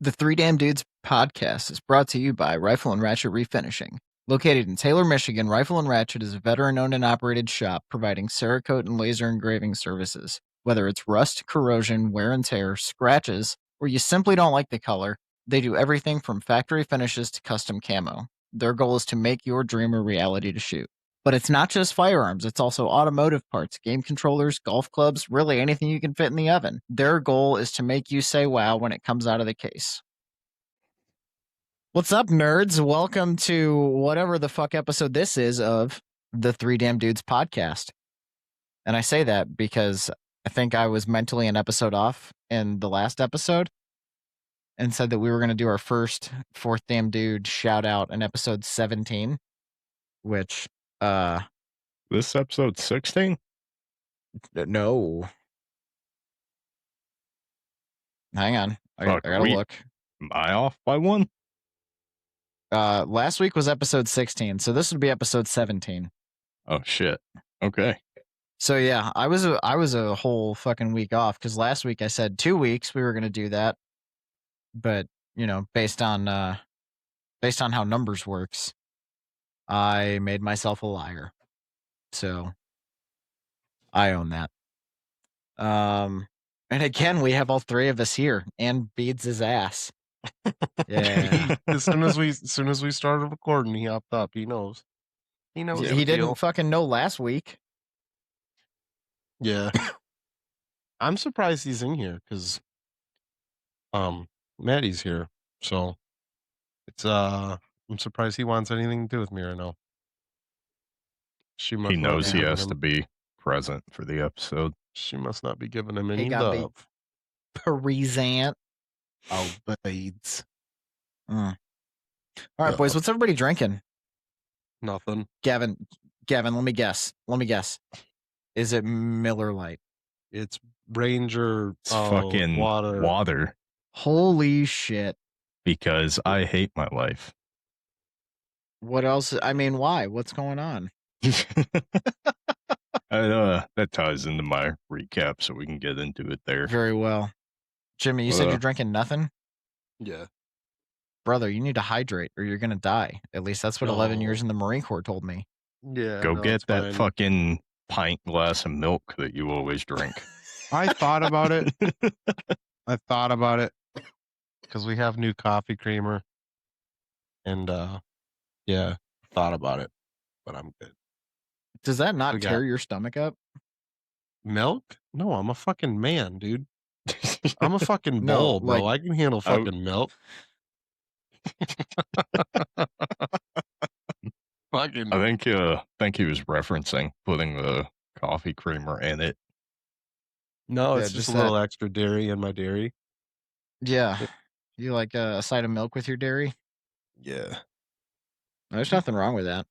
The Three Damn Dudes podcast is brought to you by Rifle and Ratchet Refinishing. Located in Taylor, Michigan, Rifle and Ratchet is a veteran-owned and operated shop providing Cerakote and laser engraving services. Whether it's rust, corrosion, wear and tear, scratches, or you simply don't like the color, they do everything from factory finishes to custom camo. Their goal is to make your dream a reality to shoot. But it's not just firearms, it's also automotive parts, game controllers, golf clubs, really anything you can fit in the oven. Their goal is to make you say wow when it comes out of the case. What's up, nerds? Welcome to whatever the fuck episode this is of the Three Damn Dudes podcast. And I say that because I think I was mentally an episode off in the last episode and said that we were going to do our first Fourth Damn Dude shout out in episode 17, which this episode 16? No. Hang on. I gotta look. Am I off by one? Last week was episode 16, so this would be episode 17. Oh shit. Okay. So yeah, I was a whole fucking week off because last week I said 2 weeks we were gonna do that, but you know, based on how numbers works, I made myself a liar. So I own that. And again, we have all three of us here, and Beads his ass. Yeah. as soon as we started recording, he hopped up. He knows. He didn't fucking know last week. Yeah. I'm surprised he's in here because Maddie's here. So it's I'm surprised he wants anything to do with me right now. He knows he has to be present for the episode. She must not be giving him any love. Present. Oh, Beads. All right, boys, what's everybody drinking? Nothing. Gavin, let me guess. Is it Miller Lite? It's Ranger. It's fucking water. Holy shit. Because I hate my life. What else? I mean, why? What's going on? That ties into my recap, so we can get into it there. Very well. Jimmy, you said you're drinking nothing? Yeah. Brother, you need to hydrate or you're going to die. At least that's what 11 years in the Marine Corps told me. Yeah. Go get that fucking pint glass of milk that you always drink. I thought about it. Because we have new coffee creamer. And, yeah, thought about it. But I'm good. Does that not tear your stomach up? Milk? No, I'm a fucking man, dude. I'm a fucking bull, bro. I can handle fucking milk. I think he was referencing putting the coffee creamer in it. No, it's just a little extra dairy in my dairy. Yeah. You like a side of milk with your dairy? Yeah. There's nothing wrong with that.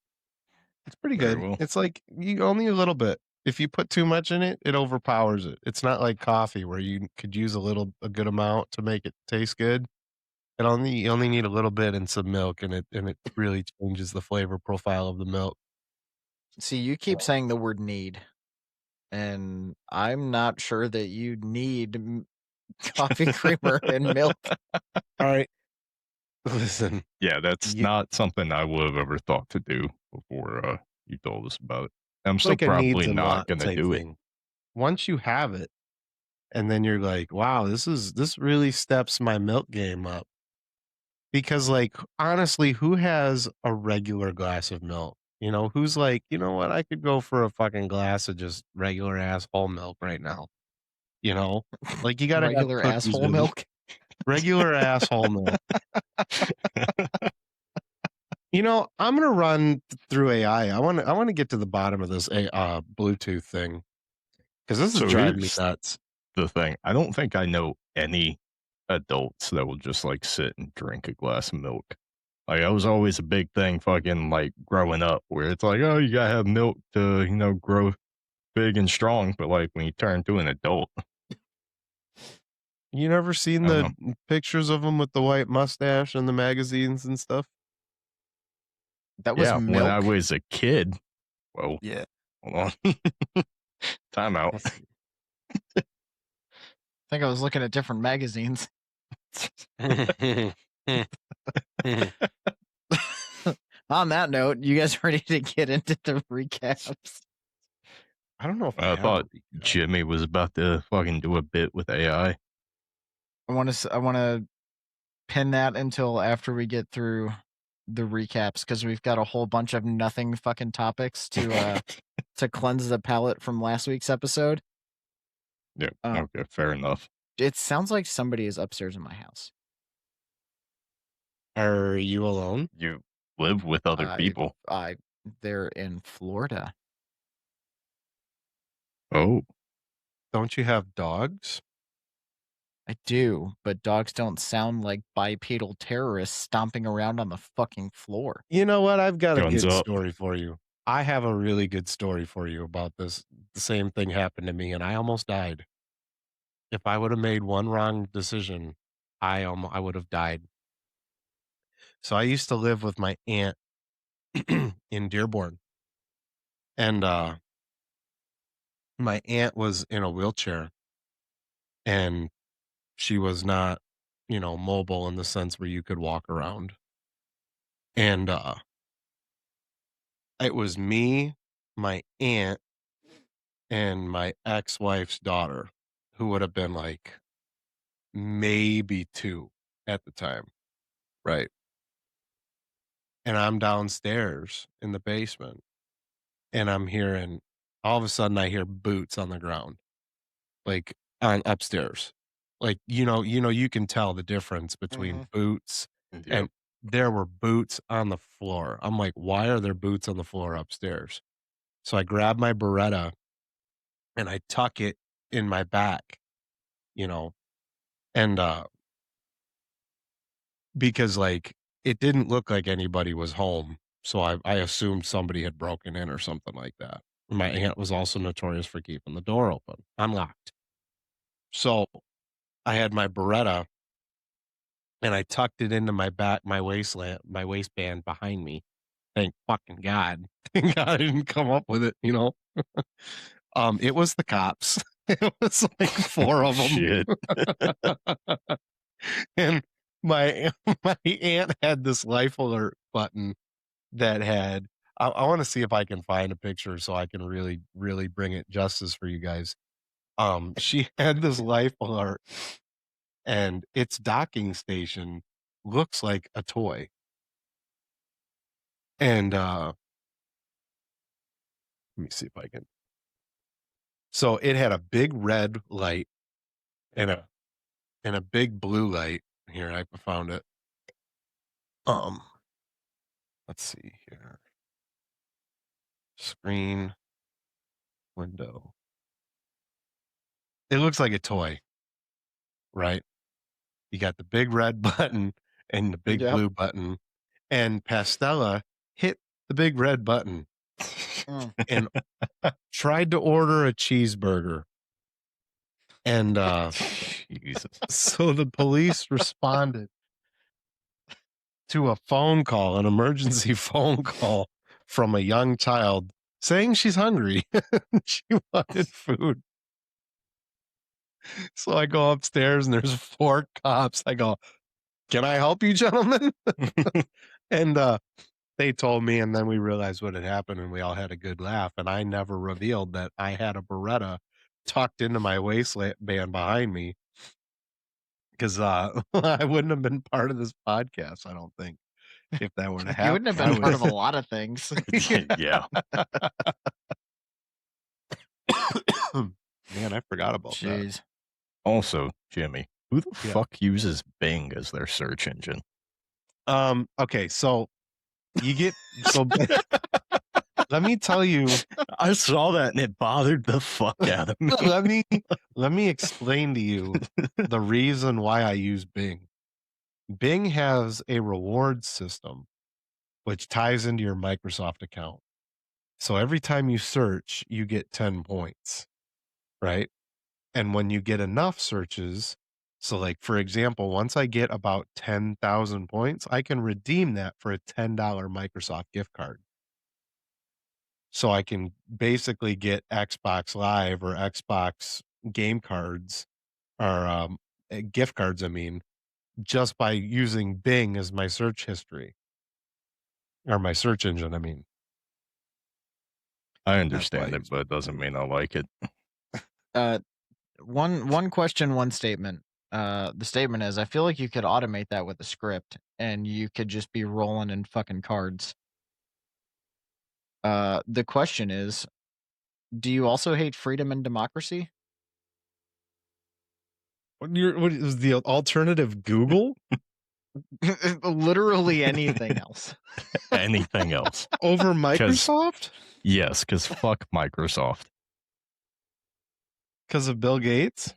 It's pretty good. It's like only a little bit. If you put too much in it, it overpowers it. It's not like coffee where you could use a good amount to make it taste good. You only need a little bit and some milk, and it really changes the flavor profile of the milk. See, you keep saying the word need, and I'm not sure that you need coffee creamer and milk. All right. Listen. Yeah, that's not something I would have ever thought to do before you told us about it. I'm still probably not going to do it. Once you have it, and then you're like, wow, this really steps my milk game up. Because, like, honestly, who has a regular glass of milk? You know, who's like, you know what? I could go for a fucking glass of just regular ass whole milk right now. You know, like you got to regular asshole milk. Regular asshole milk. You know, I'm gonna run through AI. I want to get to the bottom of this Bluetooth thing because this is driving me nuts. The thing, I don't think I know any adults that will just like sit and drink a glass of milk. Like that was always a big thing fucking like growing up where it's like, oh, you gotta have milk to, you know, grow big and strong. But like when you turn to an adult, you never seen the pictures of them with the white mustache in the magazines and stuff? That was milk? When I was a kid. Well, yeah. Hold on. Time out. I think I was looking at different magazines. On that note, you guys ready to get into the recaps? I don't know if I I have a thought recap. Jimmy was about to fucking do a bit with AI. I want to pin that until after we get through the recaps because we've got a whole bunch of nothing fucking topics to cleanse the palate from last week's episode. Yeah. Um, Okay. Fair enough. It sounds like somebody is upstairs in my house. Are you alone? You live with other I, people. they're in Florida. Oh. Don't you have dogs? I do, but dogs don't sound like bipedal terrorists stomping around on the fucking floor. You know what? I've got a Guns good up. story for you. I have a really good story for you about this. The same thing happened to me, and I almost died. If I would have made one wrong decision, I would have died. So I used to live with my aunt in Dearborn, and my aunt was in a wheelchair, and she was not, mobile in the sense where you could walk around. And it was me, my aunt, and my ex-wife's daughter, who would have been like maybe 2 at the time, right? And I'm downstairs in the basement, and I'm hearing all of a sudden I hear boots on the ground, like on upstairs. Like, you can tell the difference between Mhm. boots Yep. and there were boots on the floor. I'm like, why are there boots on the floor upstairs? So I grab my Beretta and I tuck it in my back, you know, and because like it didn't look like anybody was home. So I assumed somebody had broken in or something like that. My aunt was also notorious for keeping the door open, unlocked. So I had my Beretta and I tucked it into my waistband behind me. Thank fucking God. Thank God I didn't come up with it. It was the cops. It was like 4 of them. Shit. And my my aunt had this life alert button that had I wanna see if I can find a picture so I can really, really bring it justice for you guys. She had this life alert and its docking station looks like a toy. And, let me see if I can so it had a big red light and Yeah. a big blue light. Here, I found it. Um, let's see here. Screen, window. It looks like a toy, right? You got the big red button and the big Yep. blue button, and Pastella hit the big red button Mm. and tried to order a cheeseburger. And, Jesus. so the police responded to a phone call, an emergency phone call from a young child saying she's hungry. She wanted food. So I go upstairs and there's 4 cops. I go, "Can I help you, gentlemen?" And, they told me, and then we realized what had happened, and we all had a good laugh, and I never revealed that I had a Beretta tucked into my waistband behind me 'cause, I wouldn't have been part of this podcast, I don't think, if that were to You happen. wouldn't have I been part of a would lot of things. Yeah. Man, I forgot about that. Jeez. Also, Jimmy, who the Yeah. fuck uses Bing as their search engine? Okay, so you get so let me tell you I saw that and it bothered the fuck out of me. let me explain to you the reason why I use Bing. Bing has a reward system which ties into your Microsoft account. So every time you search, you get 10 points, right? And when you get enough searches, so like for example, once I get about 10,000 points, I can redeem that for a $10 Microsoft gift card. So I can basically get Xbox Live or Xbox game cards or gift cards, I mean, just by using Bing as my search history or my search engine. I mean, I that's why I understand it, use but it doesn't mean I like it. One question, one statement. The statement is, I feel like you could automate that with a script, and you could just be rolling in fucking cards. The question is, do you also hate freedom and democracy? What is the alternative? Google Literally anything else. Anything else? over Microsoft Yes, because fuck Microsoft. because of Bill Gates.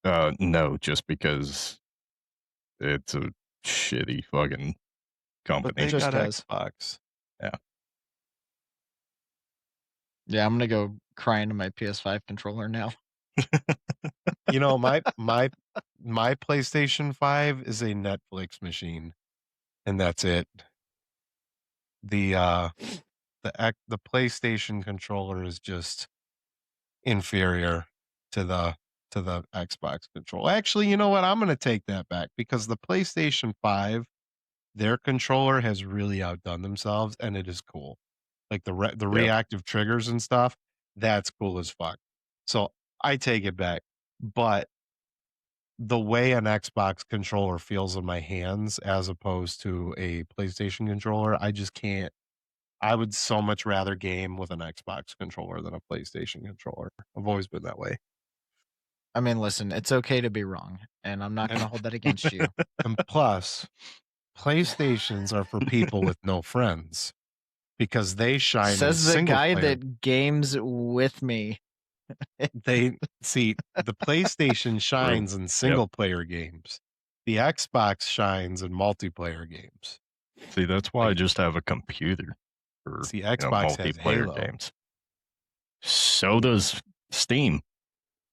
No, just because it's a shitty fucking But company. they Just got cause. Xbox. Yeah, I'm gonna go cry into my PS5 controller now. You know, my PlayStation 5 is a Netflix machine, and that's it. The PlayStation controller is just inferior to the Xbox controller. Actually, you know what? I'm going to take that back because the PlayStation 5, their controller has really outdone themselves, and it is cool. Like the Yep. reactive triggers and stuff, that's cool as fuck. So I take it back, but the way an Xbox controller feels in my hands as opposed to a PlayStation controller, I just can't. I would so much rather game with an Xbox controller than a PlayStation controller. I've always been that way. I mean, listen, it's okay to be wrong, and I'm not gonna hold that against you. And plus, PlayStations are for people with no friends because they shine in Says the single guy player. that games with me. They see the PlayStation shines in single player games. The Xbox shines in multiplayer games. See, that's why I just have a computer for See, Xbox has multiplayer Halo. games. So does Steam.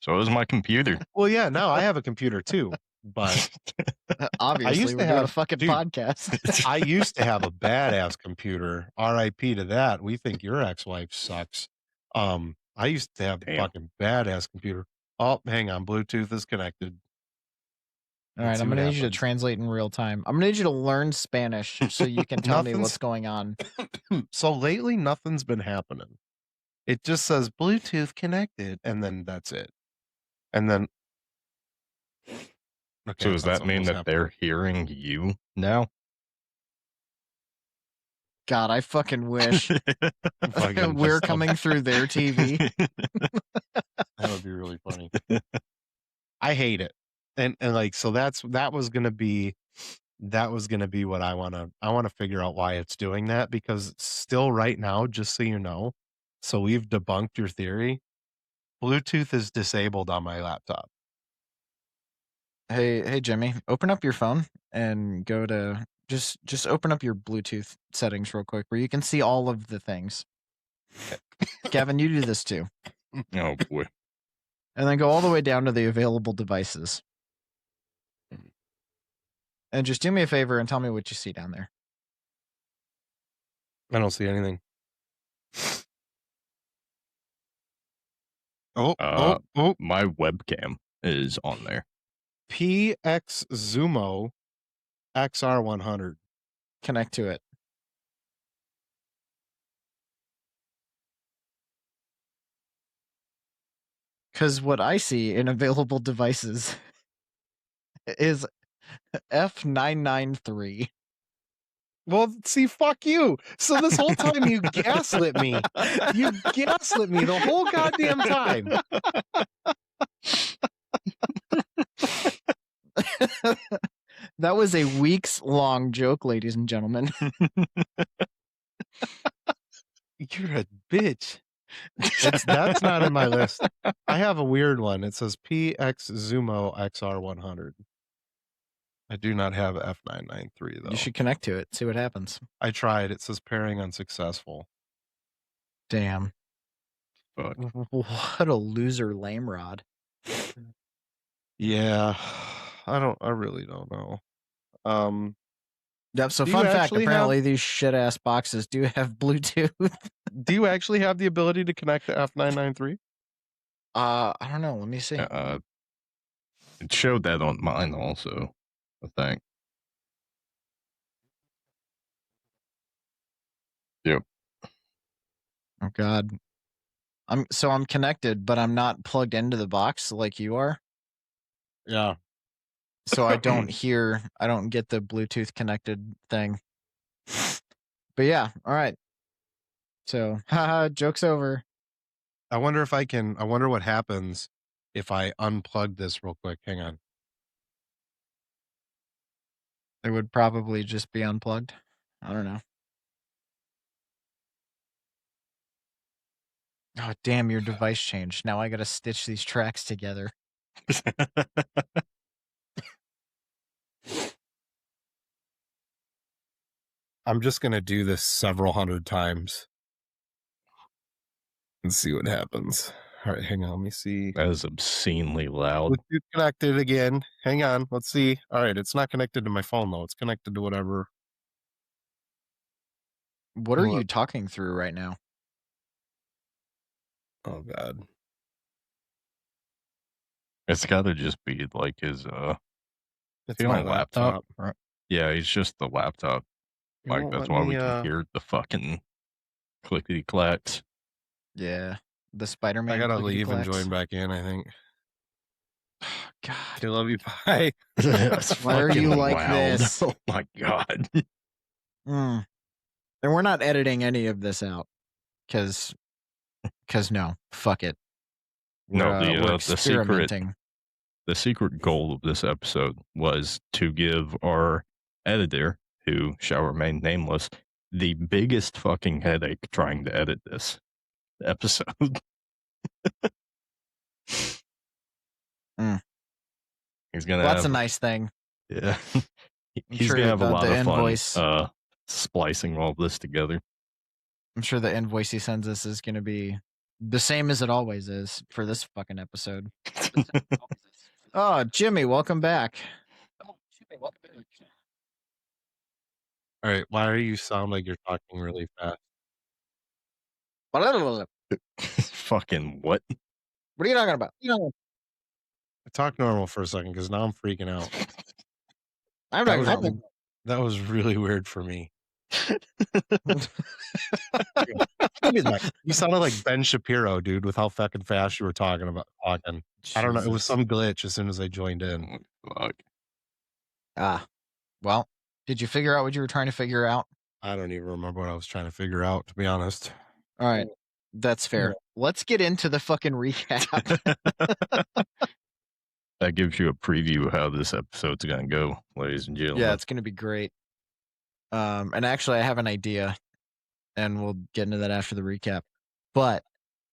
So does my computer. Well, yeah, now I have a computer too, but Obviously, used we're to doing a have- fucking dude, podcast. I used to have a badass computer. RIP to that. We think your ex-wife sucks. I used to have a Damn. fucking badass computer. Oh, hang on, Bluetooth is connected. All right, Let's see I'm what gonna need you to happens. translate in real time. I'm gonna need you to learn Spanish so you can tell me Nothing's- what's going on. So lately, nothing's been happening. It just says Bluetooth connected, and then that's it. And then, okay, So I does thought that something mean was that happening. they're hearing you now? God, I fucking wish. Fucking We're just coming through their TV. That would be really funny. I hate it. And like so that was gonna be what I wanna figure out why it's doing that because still right now, just so you know, so we've debunked your theory. Bluetooth is disabled on my laptop. Hey, Jimmy, open up your phone and go to just open up your Bluetooth settings real quick where you can see all of the things. Gavin, you do this too. Oh boy. And then go all the way down to the available devices. And just do me a favor and tell me what you see down there. I don't see anything. Oh. My webcam is on there. PX Zumo XR100. Connect to it. Because what I see in available devices is F993. Well, see, fuck you. So this whole time you gaslit me. You gaslit me the whole goddamn time. That was a weeks long joke, ladies and gentlemen. You're a bitch. That's not in my list. I have a weird one. It says PX Zumo XR100. I do not have F993 though. You should connect to it. See what happens. I tried. It says pairing unsuccessful. Damn. Fuck. What a loser lame rod. Yeah. I really don't know. Yep, so Do you fun fact, actually apparently these shit ass boxes do have Bluetooth. Do you actually have the ability to connect to F993? I don't know. Let me see. It showed that on mine also. I think. Yep. Oh God. I'm connected, but I'm not plugged into the box like you are. Yeah. So I don't get the Bluetooth connected thing. But yeah, all right. So, haha, joke's over. I wonder what happens if I unplug this real quick. Hang on. It would probably just be unplugged. I don't know. Oh, damn, your device changed. Now I got to stitch these tracks together. I'm just going to do this several hundred times and see what happens. All right, hang on. Let me see. That is obscenely loud. Bluetooth connected again. Hang on. Let's see. All right, it's not connected to my phone, though. It's connected to whatever. What are you talking through right now? Oh, God. It's got to just be like his It's my laptop. Right. Yeah, he's just the laptop. It Like won't that's let why me, we can hear the fucking clickety clacks. Yeah. The Spider-Man. I gotta clickety leave and clacks. join back in, I think. God. Okay, love you. Bye. That's Why are fucking you like loud. this? Oh my God. And we're not editing any of this out. Cause no, fuck it. No, We're the secret experimenting. the secret goal of this episode was to give our editor, who shall remain nameless, the biggest fucking headache trying to edit this episode. He's gonna Well, that's a nice thing. Yeah. He's sure gonna have a the lot of invoice- fun splicing all this together. I'm sure the invoice he sends us is going to be the same as it always is for this fucking episode. Oh, Jimmy, welcome back. All right, why do you sound like you're talking really fast? What Fucking what? are you talking about? Talk normal for a second, because now I'm freaking out. I'm talking about. That was really weird for me. You sounded like Ben Shapiro, dude, with how fucking fast you were talking. I don't know. It was Jesus. some glitch as soon as I joined in. Fuck. Well, did you figure out what you were trying to figure out? I don't even remember what I was trying to figure out, to be honest. All right. That's fair. Let's get into the fucking recap. That gives you a preview of how this episode's gonna go, ladies and gentlemen. Yeah, it's going to be great. And actually, I have an idea, and we'll get into that after the recap. But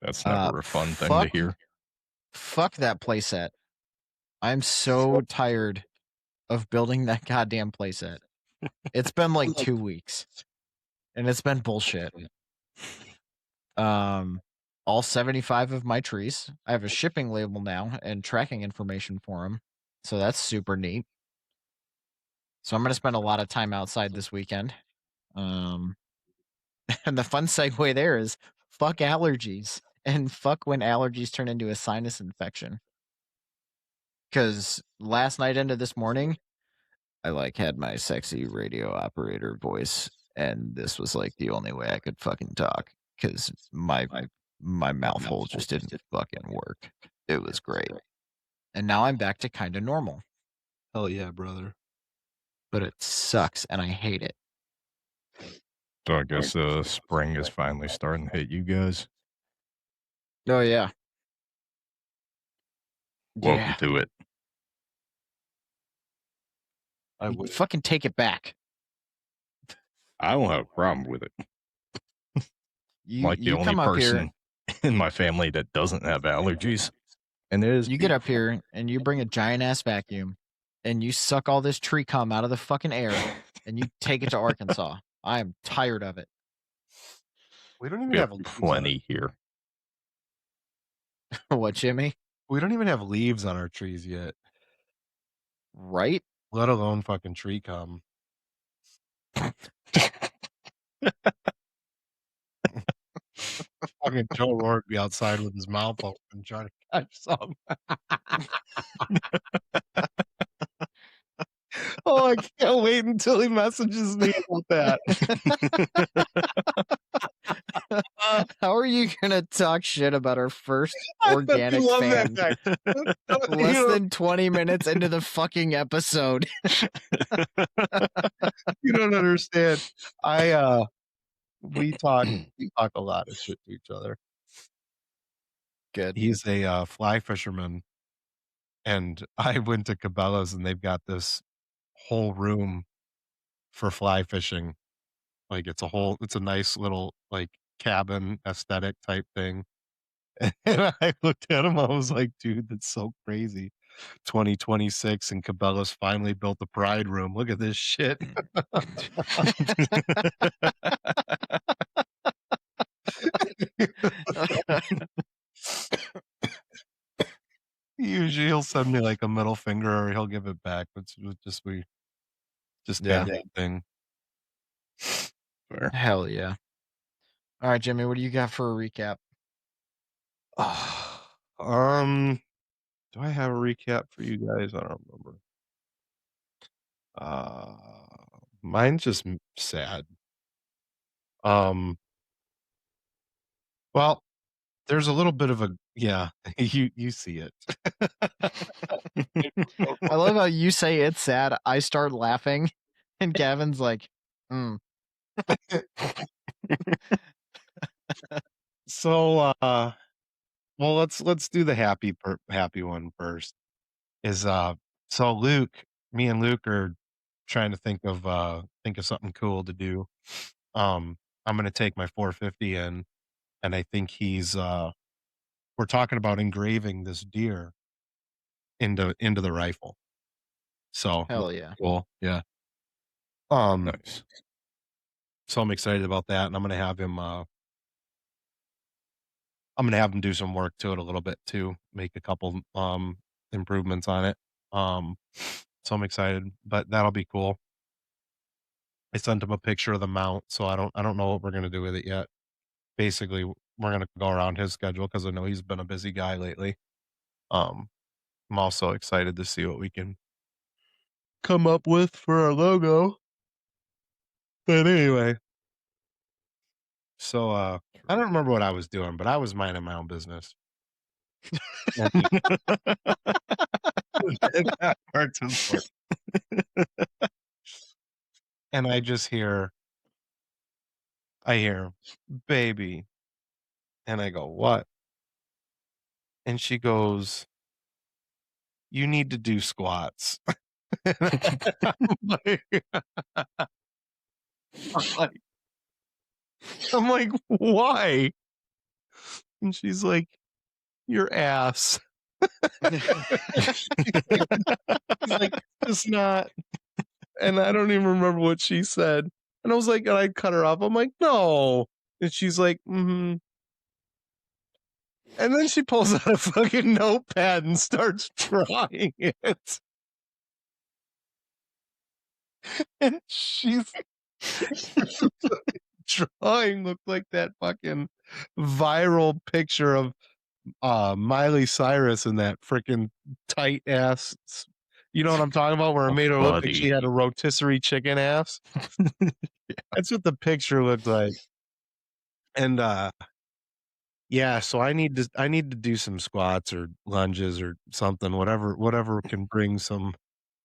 that's never a fun thing to hear. Fuck that playset. I'm so tired of building that goddamn playset. It's been like 2 weeks, and it's been bullshit. All 75 of my trees. I have a shipping label now and tracking information for them, so that's super neat. So I'm going to spend a lot of time outside this weekend. And the fun segue there is fuck allergies and fuck when allergies turn into a sinus infection. Because last night into this morning, I had my sexy radio operator voice, and this was like the only way I could fucking talk because my mouth hole just didn't fucking work. It was great. And now I'm back to kind of normal. Hell yeah, brother. But it sucks, and I hate it. So I guess spring is finally starting to hit you guys. Oh, yeah. Welcome to it. I would fucking take it back. I don't have a problem with it. Like the only person in my family that doesn't have allergies. And you get up here and you bring a giant ass vacuum and you suck all this tree cum out of the fucking air and you take it to Arkansas. I am tired of it. We don't even have plenty here. What, Jimmy? We don't even have leaves on our trees yet. Right? Let alone fucking tree cum. Fucking Joe Rourke be outside with his mouth open trying to catch some. Oh, I can't wait until he messages me about that. How are you gonna talk shit about our first I organic fucking love that fan guy. less than 20 minutes into the fucking episode? You don't understand. I we talk a lot of shit to each other. Good. He's a fly fisherman, and I went to Cabela's and they've got this whole room for fly fishing. Like it's a nice little like cabin aesthetic type thing. And I looked at him, I was like, dude, that's so crazy. 2026 and Cabela's finally built the Pride Room. Look at this shit. Usually he'll send me like a middle finger or he'll give it back. It's just we just Yeah. have that thing. Fair. Hell yeah. All right, Jimmy, what do you got for a recap? Do I have a recap for you guys? I don't remember. Mine's just sad. Um, well, there's a little bit of a yeah, you see it. I love how you say it's sad. I start laughing, and Gavin's like, So, well, let's do the happy one first. Is so Luke, me and Luke are trying to think of something cool to do. I'm gonna take my 450 in, and I think we're talking about engraving this deer into the rifle. So hell yeah. cool, yeah. Um, Nice. so I'm excited about that, and I'm gonna have him do some work to it a little bit too, make a couple improvements on it. Um, so I'm excited, but that'll be cool. I sent him a picture of the mount, so I don't know what we're gonna do with it yet. Basically, we're gonna go around his schedule because I know he's been a busy guy lately. Um, I'm also excited to see what we can come up with for our logo. But anyway, so I don't remember what I was doing, but I was minding my own business. That part's important. And I hear, baby. And I go, what? And she goes, you need to do squats. I'm like, I'm like, I'm like, why? And she's like, your ass. She's like, it's not. And I don't even remember what she said. And I was like, and I cut her off. I'm like, no. And she's like, mm-hmm. And then she pulls out a fucking notepad and starts drawing it. And she's drawing looked like that fucking viral picture of Miley Cyrus in that freaking tight ass. You know what I'm talking about? Where it made her look like she Buddy. had a rotisserie chicken ass. That's what the picture looked like. And yeah, so I need to do some squats or lunges or something, whatever can bring some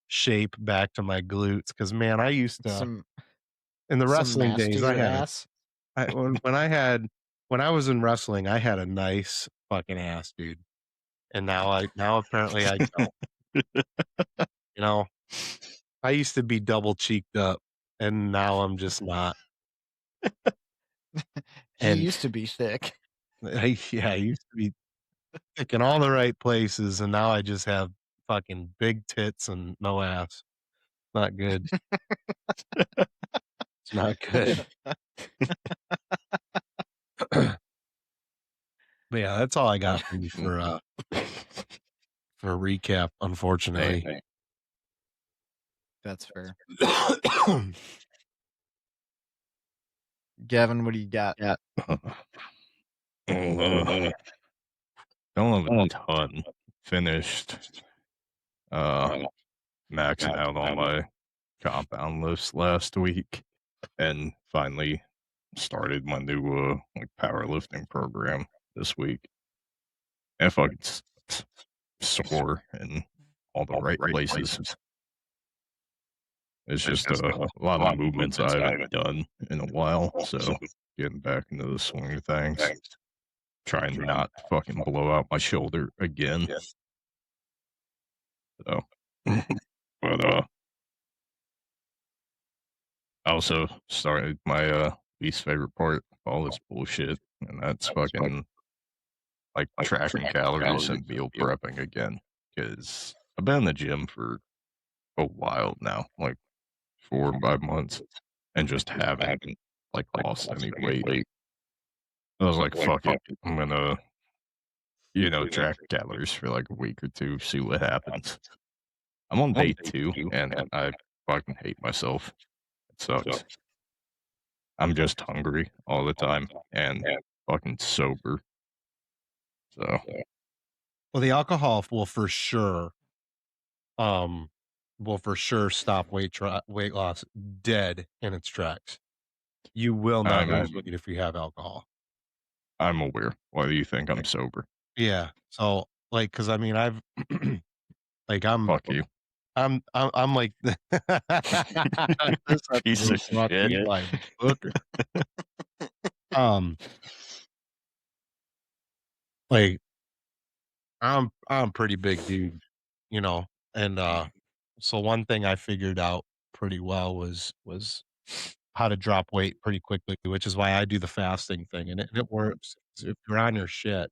shape back to my glutes. Because man, I used to Some in the wrestling mass to days, your ass. when I was in wrestling, I had a nice fucking ass, dude. And now apparently I don't. You know, I used to be double cheeked up, and now I'm just not. He And used to be thick. I used to be thick in all the right places, and now I just have fucking big tits and no ass. Not good. It's not good. But yeah, that's all I got for you for a recap, unfortunately. Hey. That's fair. Gavin, what do you got? Yeah. Don't have a ton finished. Maxing out on my compound lifts last week and finally started my new like powerlifting program this week. And fucking sore in all the right places. It's just a lot of movements I haven't done in a while, so getting back into the swing of things. Trying not to fucking blow out my shoulder again. So, but I also started my least favorite part of all this bullshit, and that's fucking like tracking calories and meal prepping again. Because I've been in the gym for a while now, like 4 or 5 months, and just haven't like lost any weight. I was like, fuck it, I'm gonna track calories for like a week or two, see what happens. I'm on day 2, and I fucking hate myself. It sucks. I'm just hungry all the time and fucking sober. So, Well, the alcohol um, will for sure stop weight loss dead in its tracks. You will not lose I'm weight if you have alcohol. I'm aware. Why do you think I'm sober? Yeah. So, like, because I mean, I've like Fuck you. I'm like this Piece episode of is brought to shit. you by Booker. Um, like I'm a pretty big dude, you know, and so one thing I figured out pretty well was how to drop weight pretty quickly, which is why I do the fasting thing, and it works. If you're on your shit,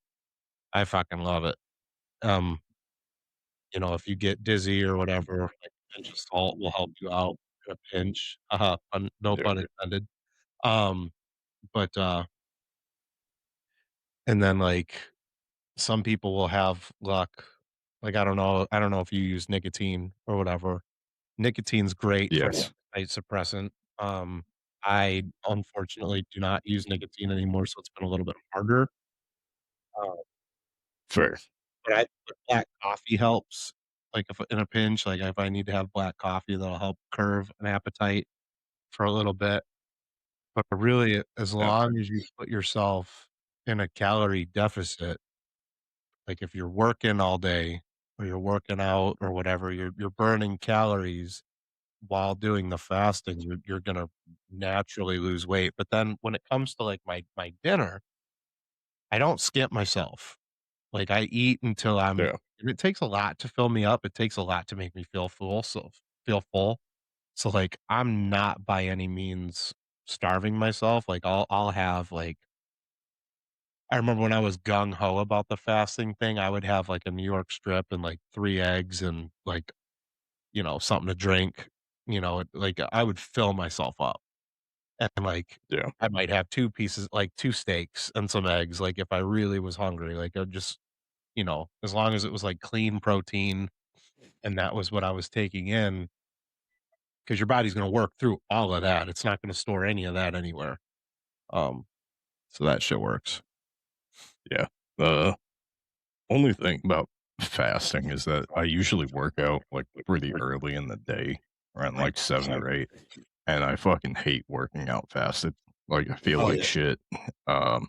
I fucking love it. Um, if you get dizzy or whatever, like a pinch of salt will help you out in a pinch. No Yeah. pun intended. Um, but and then like some people will have luck. Like I don't know if you use nicotine or whatever. Nicotine's great for Yes. appetite suppressant. I unfortunately do not use nicotine anymore, so it's been a little bit harder. Uh, Fair. but black coffee helps. Like if in a pinch, like if I need to have black coffee, that'll help curve an appetite for a little bit. But really, as Yeah. long as you put yourself in a calorie deficit, like if you're working all day or you're working out or whatever, you're burning calories while doing the fasting, you're gonna naturally lose weight. But then when it comes to like my dinner, I don't skip myself. Like I eat until Yeah. it takes a lot to fill me up. It takes a lot to make me feel full. So like I'm not by any means starving myself. Like I'll have like I remember when I was gung ho about the fasting thing, I would have like a New York strip and like 3 eggs and like, something to drink. Like I would fill myself up. And, like, Yeah. I might have 2 pieces like, 2 steaks and some eggs, like, if I really was hungry, like, I'd just as long as it was, like, clean protein and that was what I was taking in, because your body's gonna work through all of that, it's not gonna store any of that anywhere, um, so that shit works. Yeah. The only thing about fasting is that I usually work out like pretty early in the day, around like 7 or 8. And I fucking hate working out fasted. Like I feel Oh, like yeah. shit. Um,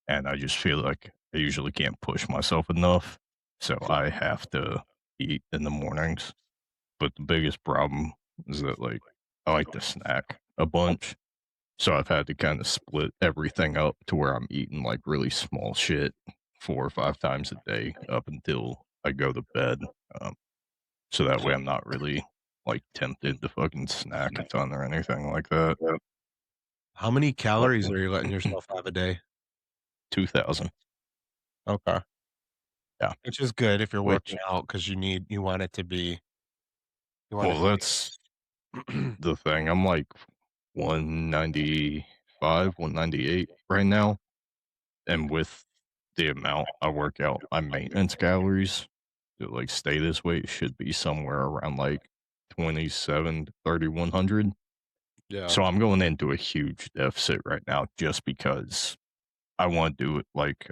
and I just feel like I usually can't push myself enough. So I have to eat in the mornings. But the biggest problem is that like I like to snack a bunch. So I've had to kind of split everything up to where I'm eating like really small shit 4 or 5 times a day up until I go to bed. Um, so that way I'm not really like tempted to fucking snack a ton or anything like that. How many But calories are you letting yourself have a day? 2,000. Okay. Yeah. Which is good if you're Which, working out because you want it to be you want it well, to that's be the thing. I'm like 195, 198 right now. And with the amount I work out, my maintenance calories to like stay this weight should be somewhere around like 27 to 3,100. Yeah. So I'm going into a huge deficit right now just because I want to do it like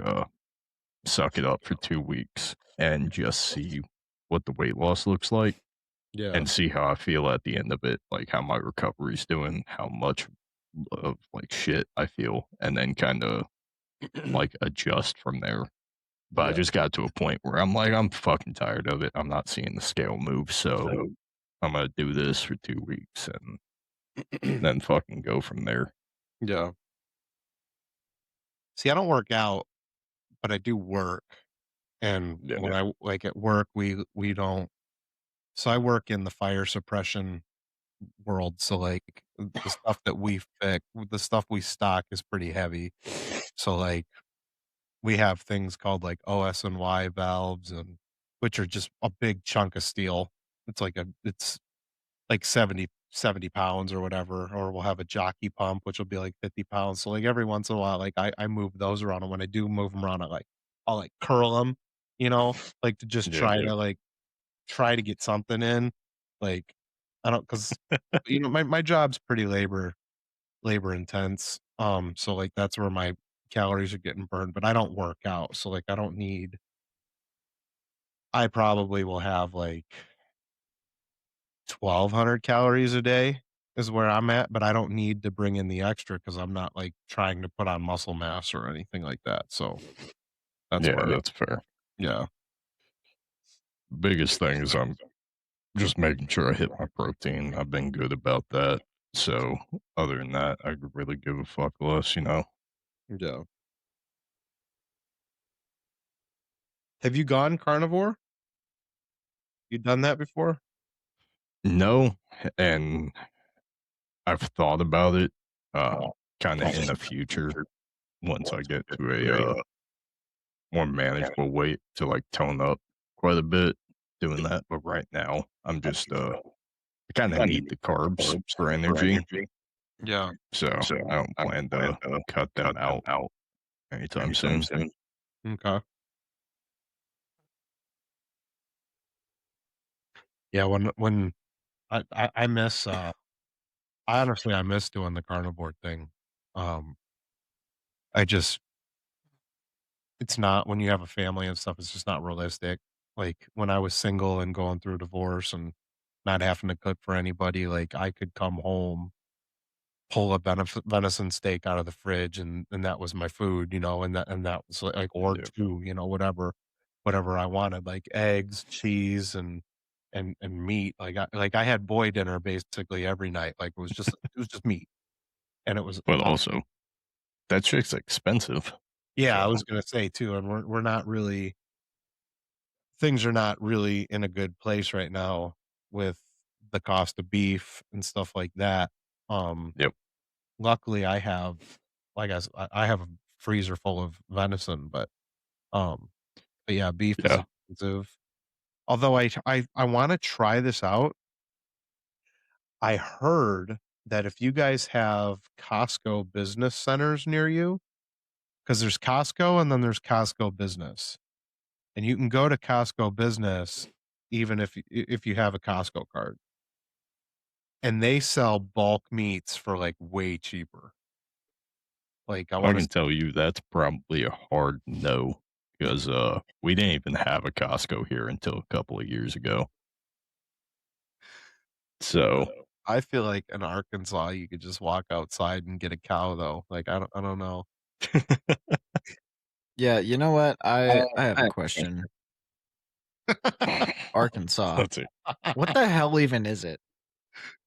suck it up for 2 weeks and just see what the weight loss looks like. Yeah. and see how I feel at the end of it, like how my recovery's doing, how much of like shit I feel, and then kind of like adjust from there. But I Yeah. just got to a point where I'm like, I'm fucking tired of it. I'm not seeing the scale move, so I'm gonna do this for 2 weeks and then fucking go from there. Yeah. See, I don't work out, but I do work. And Yeah. when I like at work, we don't. So I work in the fire suppression world. So like the stuff that we fix, the stuff we stock is pretty heavy. So like we have things called like OS&Y valves, and which are just a big chunk of steel. It's like 70 pounds or whatever, or we'll have a jockey pump, which will be like 50 pounds. So like every once in a while, like I move those around. And when I do move them around, I'll like curl them, like to just Yeah. try to get something in. Like I don't, cause my job's pretty labor intense. So like that's where my calories are getting burned, but I don't work out. So like I probably will have like 1,200 calories a day is where I'm at, but I don't need to bring in the extra because I'm not like trying to put on muscle mass or anything like that. So that's Yeah, where, that's fair. yeah, Biggest thing is I'm just making sure I hit my protein. I've been good about that. So other than that, I could really give a fuck less. yeah. Have you gone carnivore? You done that before? No, and I've thought about it, kind of in the future once I get to a more manageable weight to like tone up quite a bit doing that. But right now, I'm just I kind of need the carbs for energy, Yeah. so I don't plan to cut them out anytime soon. Okay. Yeah. When I miss, I miss doing the carnivore thing. Um, I just, it's not, when you have a family and stuff, it's just not realistic. Like when I was single and going through a divorce and not having to cook for anybody, like I could come home, pull a venison steak out of the fridge, and that was my food, and that was like, or Yeah. two, whatever I wanted, like eggs, cheese, and meat. Like I had boy dinner basically every night. Like it was just meat, and it was But also, that shit's expensive. yeah. I So was gonna say too, and we're not really, things are not really in a good place right now with the cost of beef and stuff like that. Um, yep, Luckily, I have a freezer full of venison, um, but yeah, beef is yeah. expensive. Although I wanna try this out. I heard that if you guys have Costco business centers near you, because there's Costco and then there's Costco Business, and you can go to Costco Business even if you have a Costco card, and they sell bulk meats for, like, way cheaper. Like, I I wanna can tell you that's probably a hard no because we didn't even have a Costco here until a couple of years ago. So I feel like in Arkansas, you could just walk outside and get a cow, though. Like, I don't know. Yeah, you know what? I have a question. Arkansas. let's see. What the hell even is it?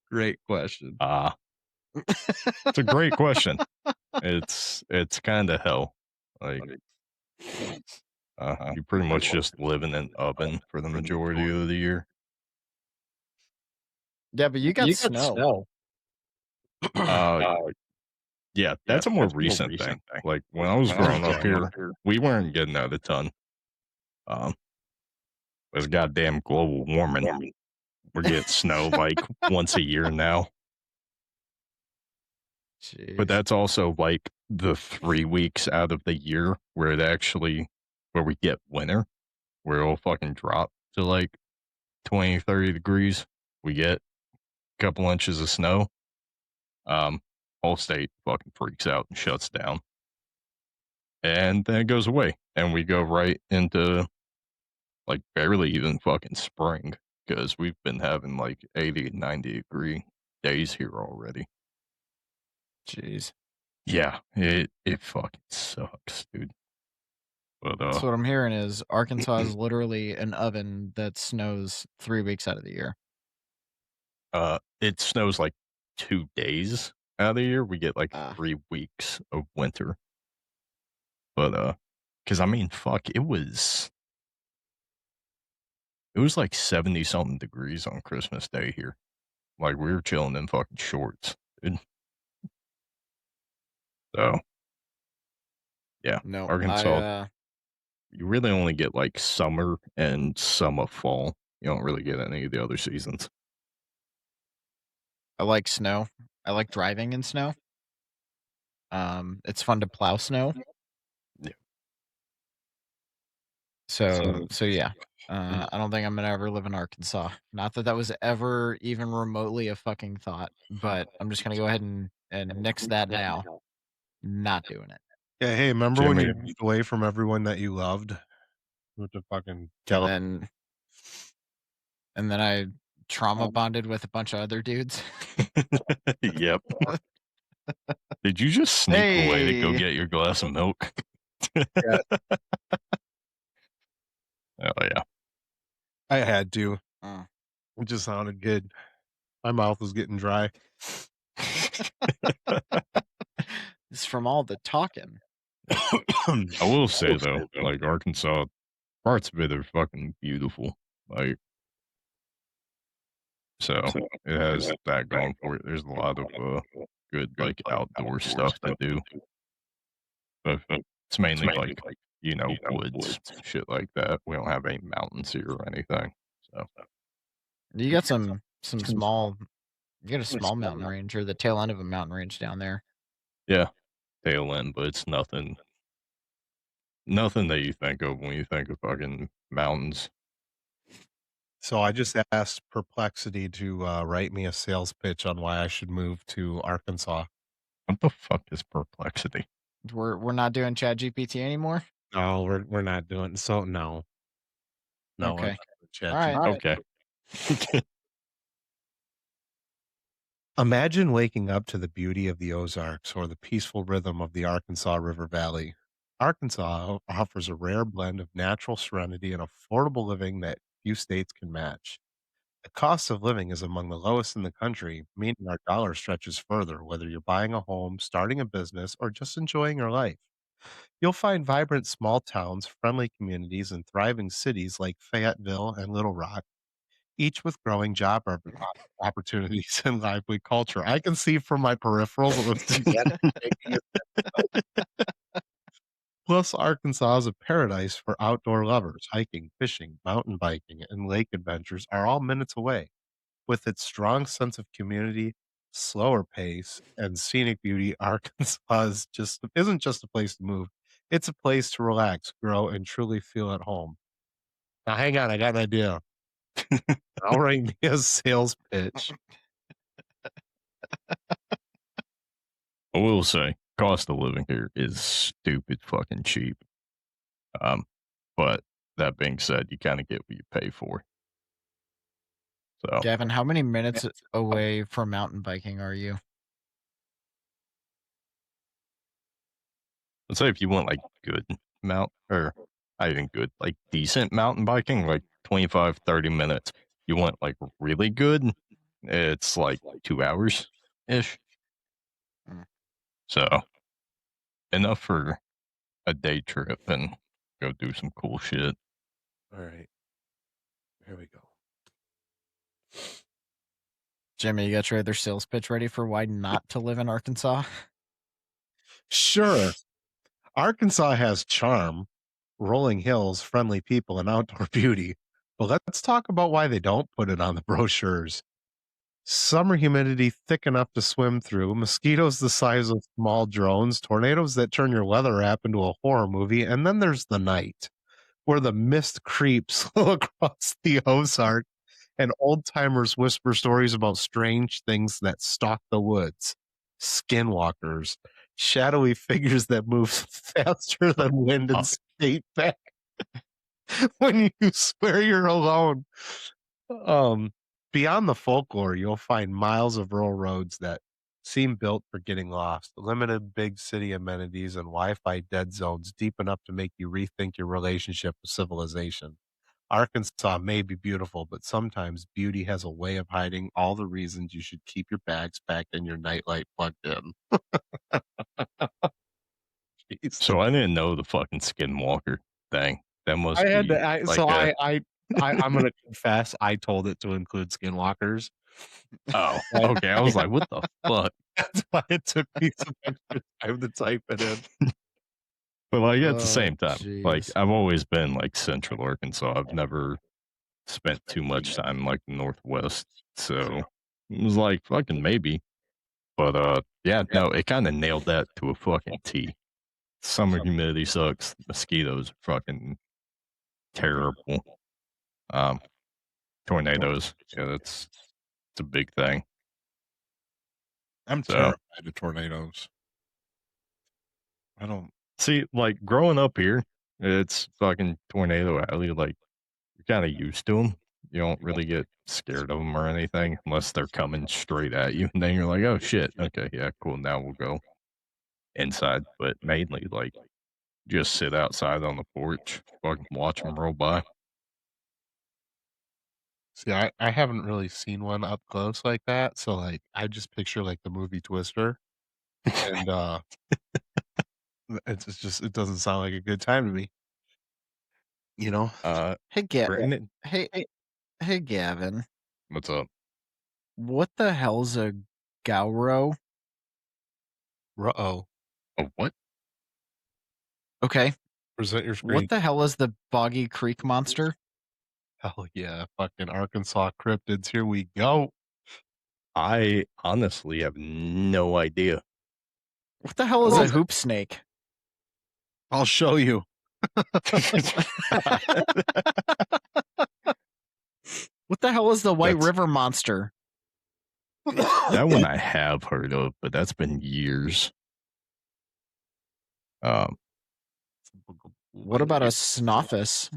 Great question. It's a great question. It's kind of hell. Like you pretty much just live in an oven for the majority of the year. Yeah, but you got You got snow. snow. Uh, yeah, that's a more recent thing. Like when I was growing up here, we weren't getting out a ton. Um, it's goddamn global warming. We're getting snow like once a year now, but Jeez. that's also like the 3 weeks out of the year where we get winter, where it'll fucking drop to like 20, 30 degrees. We get a couple inches of snow. Um, whole state fucking freaks out and shuts down, and then it goes away, and we go right into like barely even fucking spring. because we've been having like 80 and 90-degree days here already. Jeez. Yeah, it fucking sucks, dude. But So what I'm hearing is Arkansas is literally an oven that snows 3 weeks out of the year. it snows like 2 days out of the year. We get like Ah. 3 weeks of winter. But because I mean, fuck, it was like 70 something degrees on Christmas Day here. Like we were chilling in fucking shorts, dude. So yeah, No, Arkansas, I you really only get like summer and some of fall. You don't really get any of the other seasons. like snow. I like driving in snow. It's fun to plow snow. Yeah. So yeah. I don't think I'm gonna ever live in Arkansas. Not that that was ever even remotely a fucking thought, but I'm just gonna go ahead and nix that now. Not doing it. Yeah, hey, remember when you Jimmy, moved away from everyone that you loved? Moved to fucking And California. then I trauma bonded with a bunch of other dudes. yep. Did you just sneak away to go Hey. get your glass of milk? Yeah. Oh yeah. I had to. Uh, It just sounded good. My mouth was getting dry. it's from all the talking. I will say though, like Arkansas, parts of it are fucking beautiful. Like, so it has that going for it. There's a lot of good like outdoor stuff to do, but it's mainly like woods, shit like that. We don't have any mountains here or anything. So You got some small. You got a small mountain range or the tail end of a mountain range down there. yeah, tail end, but it's nothing that you think of when you think of fucking mountains. So I just asked Perplexity to write me a sales pitch on why I should move to Arkansas. What the fuck is perplexity? We're not doing Chat GPT anymore. No, we're not doing so. No, no, we're Okay. not doing Chat All right. GPT. Okay. Imagine waking up to the beauty of the Ozarks or the peaceful rhythm of the Arkansas River Valley. Arkansas offers a rare blend of natural serenity and affordable living that few states can match. The cost of living is among the lowest in the country, meaning our dollar stretches further, whether you're buying a home, starting a business, or just enjoying your life. You'll find vibrant small towns, friendly communities, and thriving cities like Fayetteville and Little Rock, each with growing job opportunities and lively culture. I can see from my peripherals what looks making it. Plus, Arkansas is a paradise for outdoor lovers. Hiking, fishing, mountain biking, and lake adventures are all minutes away. With its strong sense of community, slower pace, and scenic beauty, Arkansas isn't just a place to move. It's a place to relax, grow, and truly feel at home. Now, hang on, I got an idea. I'll write me a sales pitch. I will say, cost of living here is stupid fucking cheap. But that being said, you kind of get what you pay for. So Gavin, how many minutes away from mountain biking are you? let's say if you want like good or not even good, like decent mountain biking, like 25, 30 minutes. You want like really good, it's like 2 hours ish. Mm. So enough for a day trip and go do some cool shit. All right. Here we go. Jimmy, you got your other sales pitch ready for why not to live in Arkansas? Sure. Arkansas has charm, rolling hills, friendly people, and outdoor beauty. But let's talk about why they don't put it on the brochures. Summer humidity thick enough to swim through, mosquitoes the size of small drones, tornadoes that turn your weather app into a horror movie, and then there's the night, where the mist creeps across the Ozark and old timers whisper stories about strange things that stalk the woods, skinwalkers, shadowy figures that move faster than wind and skate back when you swear you're alone. Beyond the folklore, you'll find miles of rural roads that seem built for getting lost, limited big city amenities, and Wi-Fi dead zones deep enough to make you rethink your relationship with civilization. Arkansas may be beautiful, but sometimes beauty has a way of hiding all the reasons you should keep your bags packed and your nightlight plugged in. Jeez. So I didn't know the fucking skinwalker thing. That I must had be to I like so a I'm gonna confess, I told it to include skinwalkers. oh, But okay. I was yeah, like, what the fuck? that's why it took me some extra time to type it in. But like at the Oh, same time, like jeez. I've always been like Central Arkansas. I've never spent too much time in, like the Northwest. So it was like fucking maybe. But yeah, no, it kind of nailed that to a fucking T. Summer humidity sucks. Mosquitoes are fucking terrible. Um, tornadoes, yeah, that's it's a big thing. I'm So terrified of tornadoes. I don't see, like growing up here, it's fucking tornado alley. Like you're kind of used to them. You don't really get scared of them or anything unless they're coming straight at you. And then you're like, oh shit, okay, yeah, cool. Now we'll go inside. But mainly, like, just sit outside on the porch, fucking watch them roll by. see, I haven't really seen one up close like that, so, like, I just picture, like, the movie Twister, and, it's just it doesn't sound like a good time to me, you know? uh, Hey, granted, hey, hey, Gavin. what's up? What the hell's a Gauro? Uh-oh. Oh, what? Okay. Present your What screen. the hell is the Boggy Creek monster? Hell yeah, fucking Arkansas cryptids, here we go. I honestly have no idea. What the hell is a hoop snake? I'll show you. What the hell is the White That's River monster? that one I have heard of, but that's been years. Um, What about a Snoffus?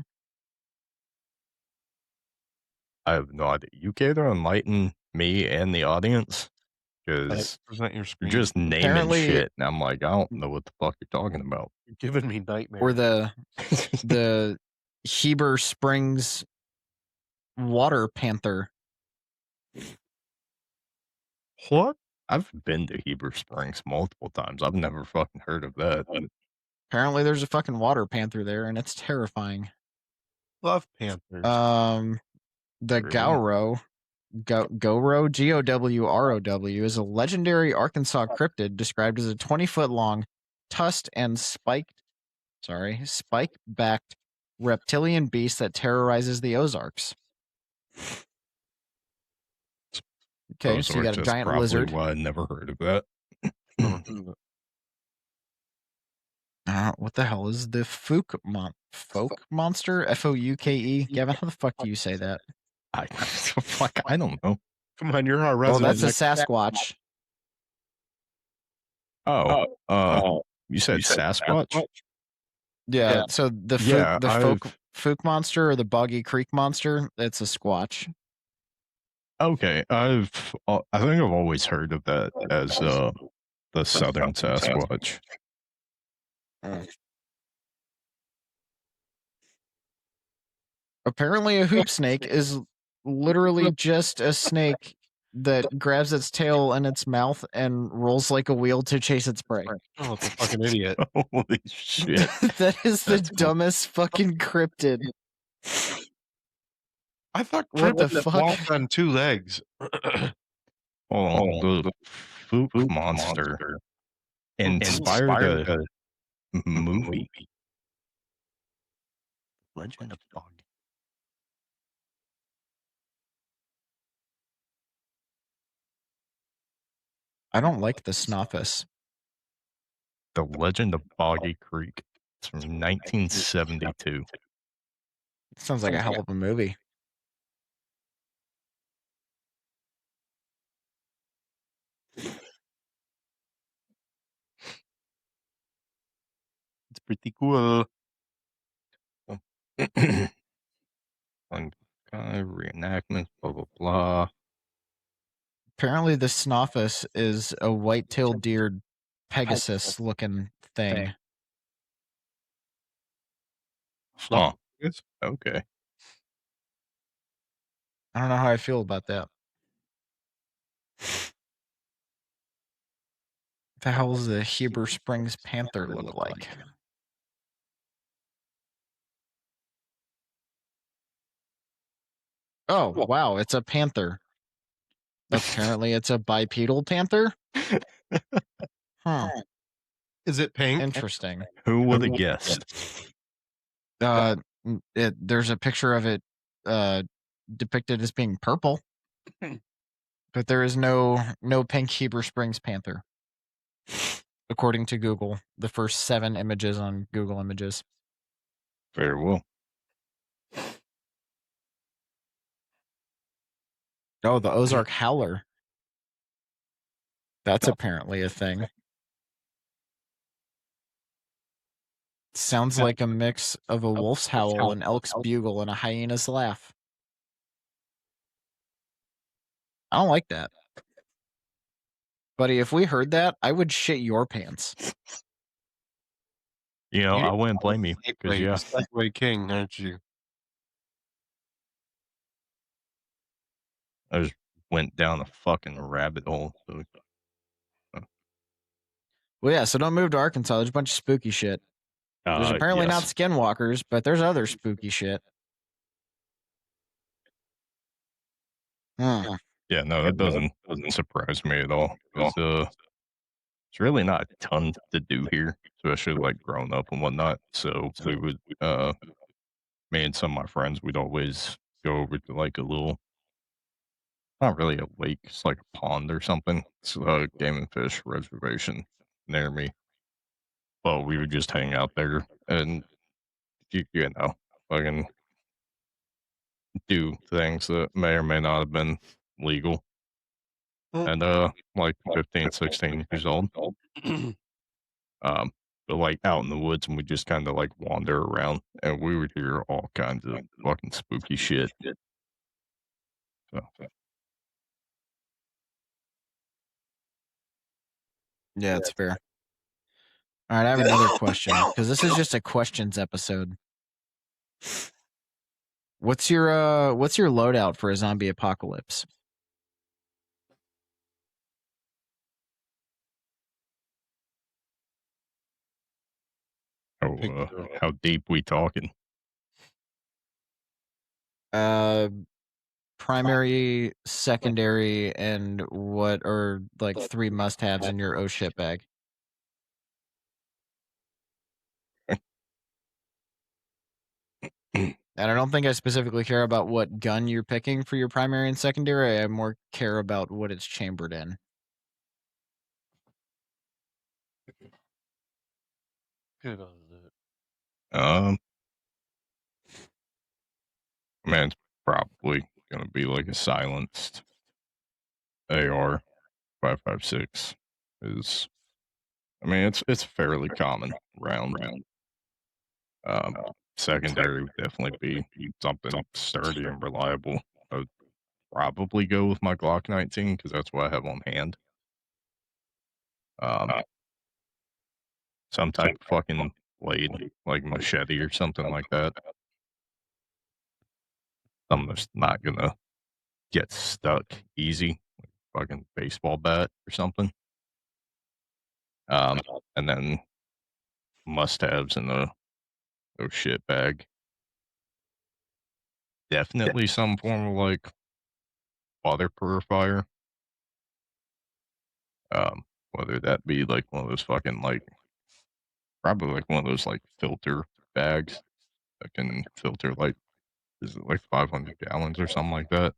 I have no idea. You care to enlighten me and the audience because Present your you're screen. just naming Apparently, shit, and I'm like, I don't know what the fuck you're talking about. You're giving me or nightmares. the Heber Springs water panther. What? I've been to Heber Springs multiple times. I've never fucking heard of that. Apparently, there's a fucking water panther there, and it's terrifying. Love panthers. The Really? Gauro, Gowro, Gowrow, is a legendary Arkansas cryptid described as a 20-foot long, tusked and spike-backed reptilian beast that terrorizes the Ozarks. Okay, so you got Ozarks, a that's giant probably lizard. why I never heard of that. What the hell is the folk monster? Fouke? Gavin, how the fuck do you say that? Fuck, I don't know. Come on, you're our Oh, resident. that's a Sasquatch. Oh, you said Sasquatch? Yeah, so the Yeah, folk monster or the Boggy Creek monster, it's a squatch. okay. I think I've always heard of that as the Southern Sasquatch. Apparently, a hoop snake is literally just a snake that grabs its tail in its mouth and rolls like a wheel to chase its prey. Oh, it's a fucking idiot. Holy shit! That is the That's cool. dumbest fucking cryptid. I thought What the cryptids fuck? walked on 2 legs. Hold on, the Fook monster inspired a movie. Legend of Bog. I don't like the Snoffus. The Legend of Boggy Creek. It's from 1972. Sounds like a hell of a movie. It's pretty cool. On reenactments, blah, blah, blah. Apparently, the Snoffus is a white-tailed deer Pegasus-looking thing. Huh. Okay. I don't know how I feel about that. The hell does the Heber Springs panther look like? Oh, wow, it's a panther. Apparently, it's a bipedal panther? Huh. Is it pink? Interesting. Who would have guessed? There's a picture of it depicted as being purple, but there is no pink Heber Springs panther, according to Google. The first 7 images on Google Images. Very well. Oh, the Ozark howler. That's apparently a thing. Sounds like a mix of a wolf's howl, an elk's bugle, and a hyena's laugh. I don't like that. Buddy, if we heard that, I would shit your pants. You know, I wouldn't blame you. Because, yeah. Segway king, aren't you? I just went down a fucking rabbit hole. So. Well, yeah, so don't move to Arkansas. There's a bunch of spooky shit. There's apparently not Yes. skinwalkers, but there's other spooky shit. Yeah, no, that doesn't surprise me at all. It's really not a ton to do here, especially like growing up and whatnot. So we would, me and some of my friends, we'd always go over to like a little, not really a lake, it's like a pond or something. It's a game and fish reservation near me. But we would just hang out there and you know, fucking do things that may or may not have been legal. And like 15, 16 years old. But like out in the woods and we just kind of like wander around and we would hear all kinds of fucking spooky shit. So Yeah, it's fair. All right, I have another question because this is just a questions episode. What's your loadout for a zombie apocalypse? how deep we talking? Primary, secondary, and what are like 3 must-haves in your oh shit bag? And I don't think I specifically care about what gun you're picking for your primary and secondary. I more care about what it's chambered in. Good on that. Man, it's probably gonna be like a silenced AR 5.56 is. I mean, it's fairly common round. Secondary would definitely be something sturdy and reliable. I would probably go with my Glock 19 because that's what I have on hand. Some type of fucking blade, like machete or something like that. Something that's not gonna get stuck easy, like fucking baseball bat or something. And then must-haves in the oh shit bag. Definitely some form of like water purifier. Whether that be like one of those fucking like probably like one of those like filter bags that can filter like is it like 500 gallons or something like that?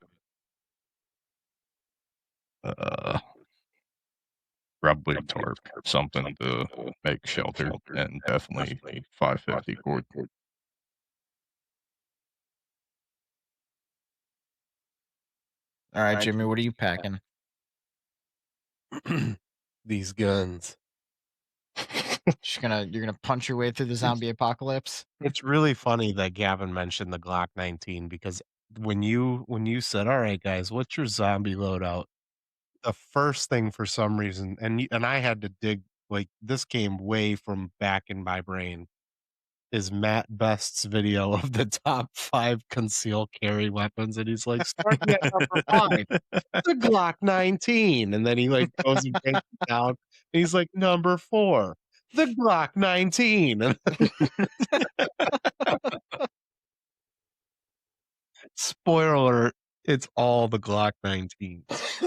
Uh, Probably a tarp, something to make shelter, and definitely 550 cord. All right, Jimmy, what are you packing? These guns. You're gonna punch your way through the zombie apocalypse? It's really funny that Gavin mentioned the Glock 19 because when you said, "All right, guys, what's your zombie loadout?" The first thing for some reason, and I had to dig, like, this came way from back in my brain, is Matt Best's video of the top 5 concealed carry weapons, and he's like, "Starting at number 5, the Glock 19," and then he, like, goes and breaks it down, and he's like, "Number 4, the Glock 19," and spoiler alert, it's all the Glock 19s.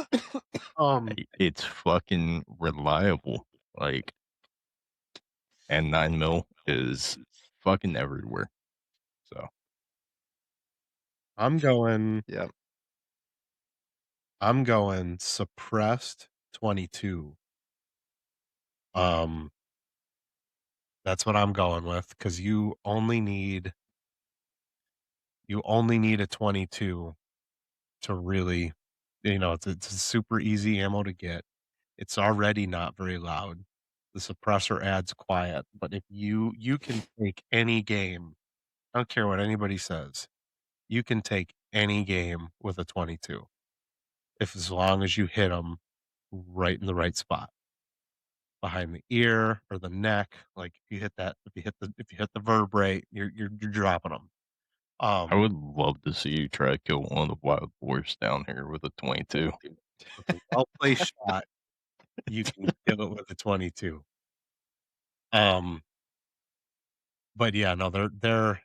Um, It's fucking reliable. Like, and 9 mil is fucking everywhere. So I'm going Yeah. I'm going suppressed 22. Um, that's what I'm going with because you only need a 22 to really, it's a super easy ammo to get. It's already not very loud. The suppressor adds quiet, but if you can take any game, I don't care what anybody says, you can take any game with a 22 if as long as you hit them right in the right spot. Behind the ear or the neck, like, if you hit the vertebrae, you're dropping them. I Um, would love to see you try to kill one of the wild boars down here with a 22. with a well-placed shot, you can kill it with a 22. Um, but yeah, no, they're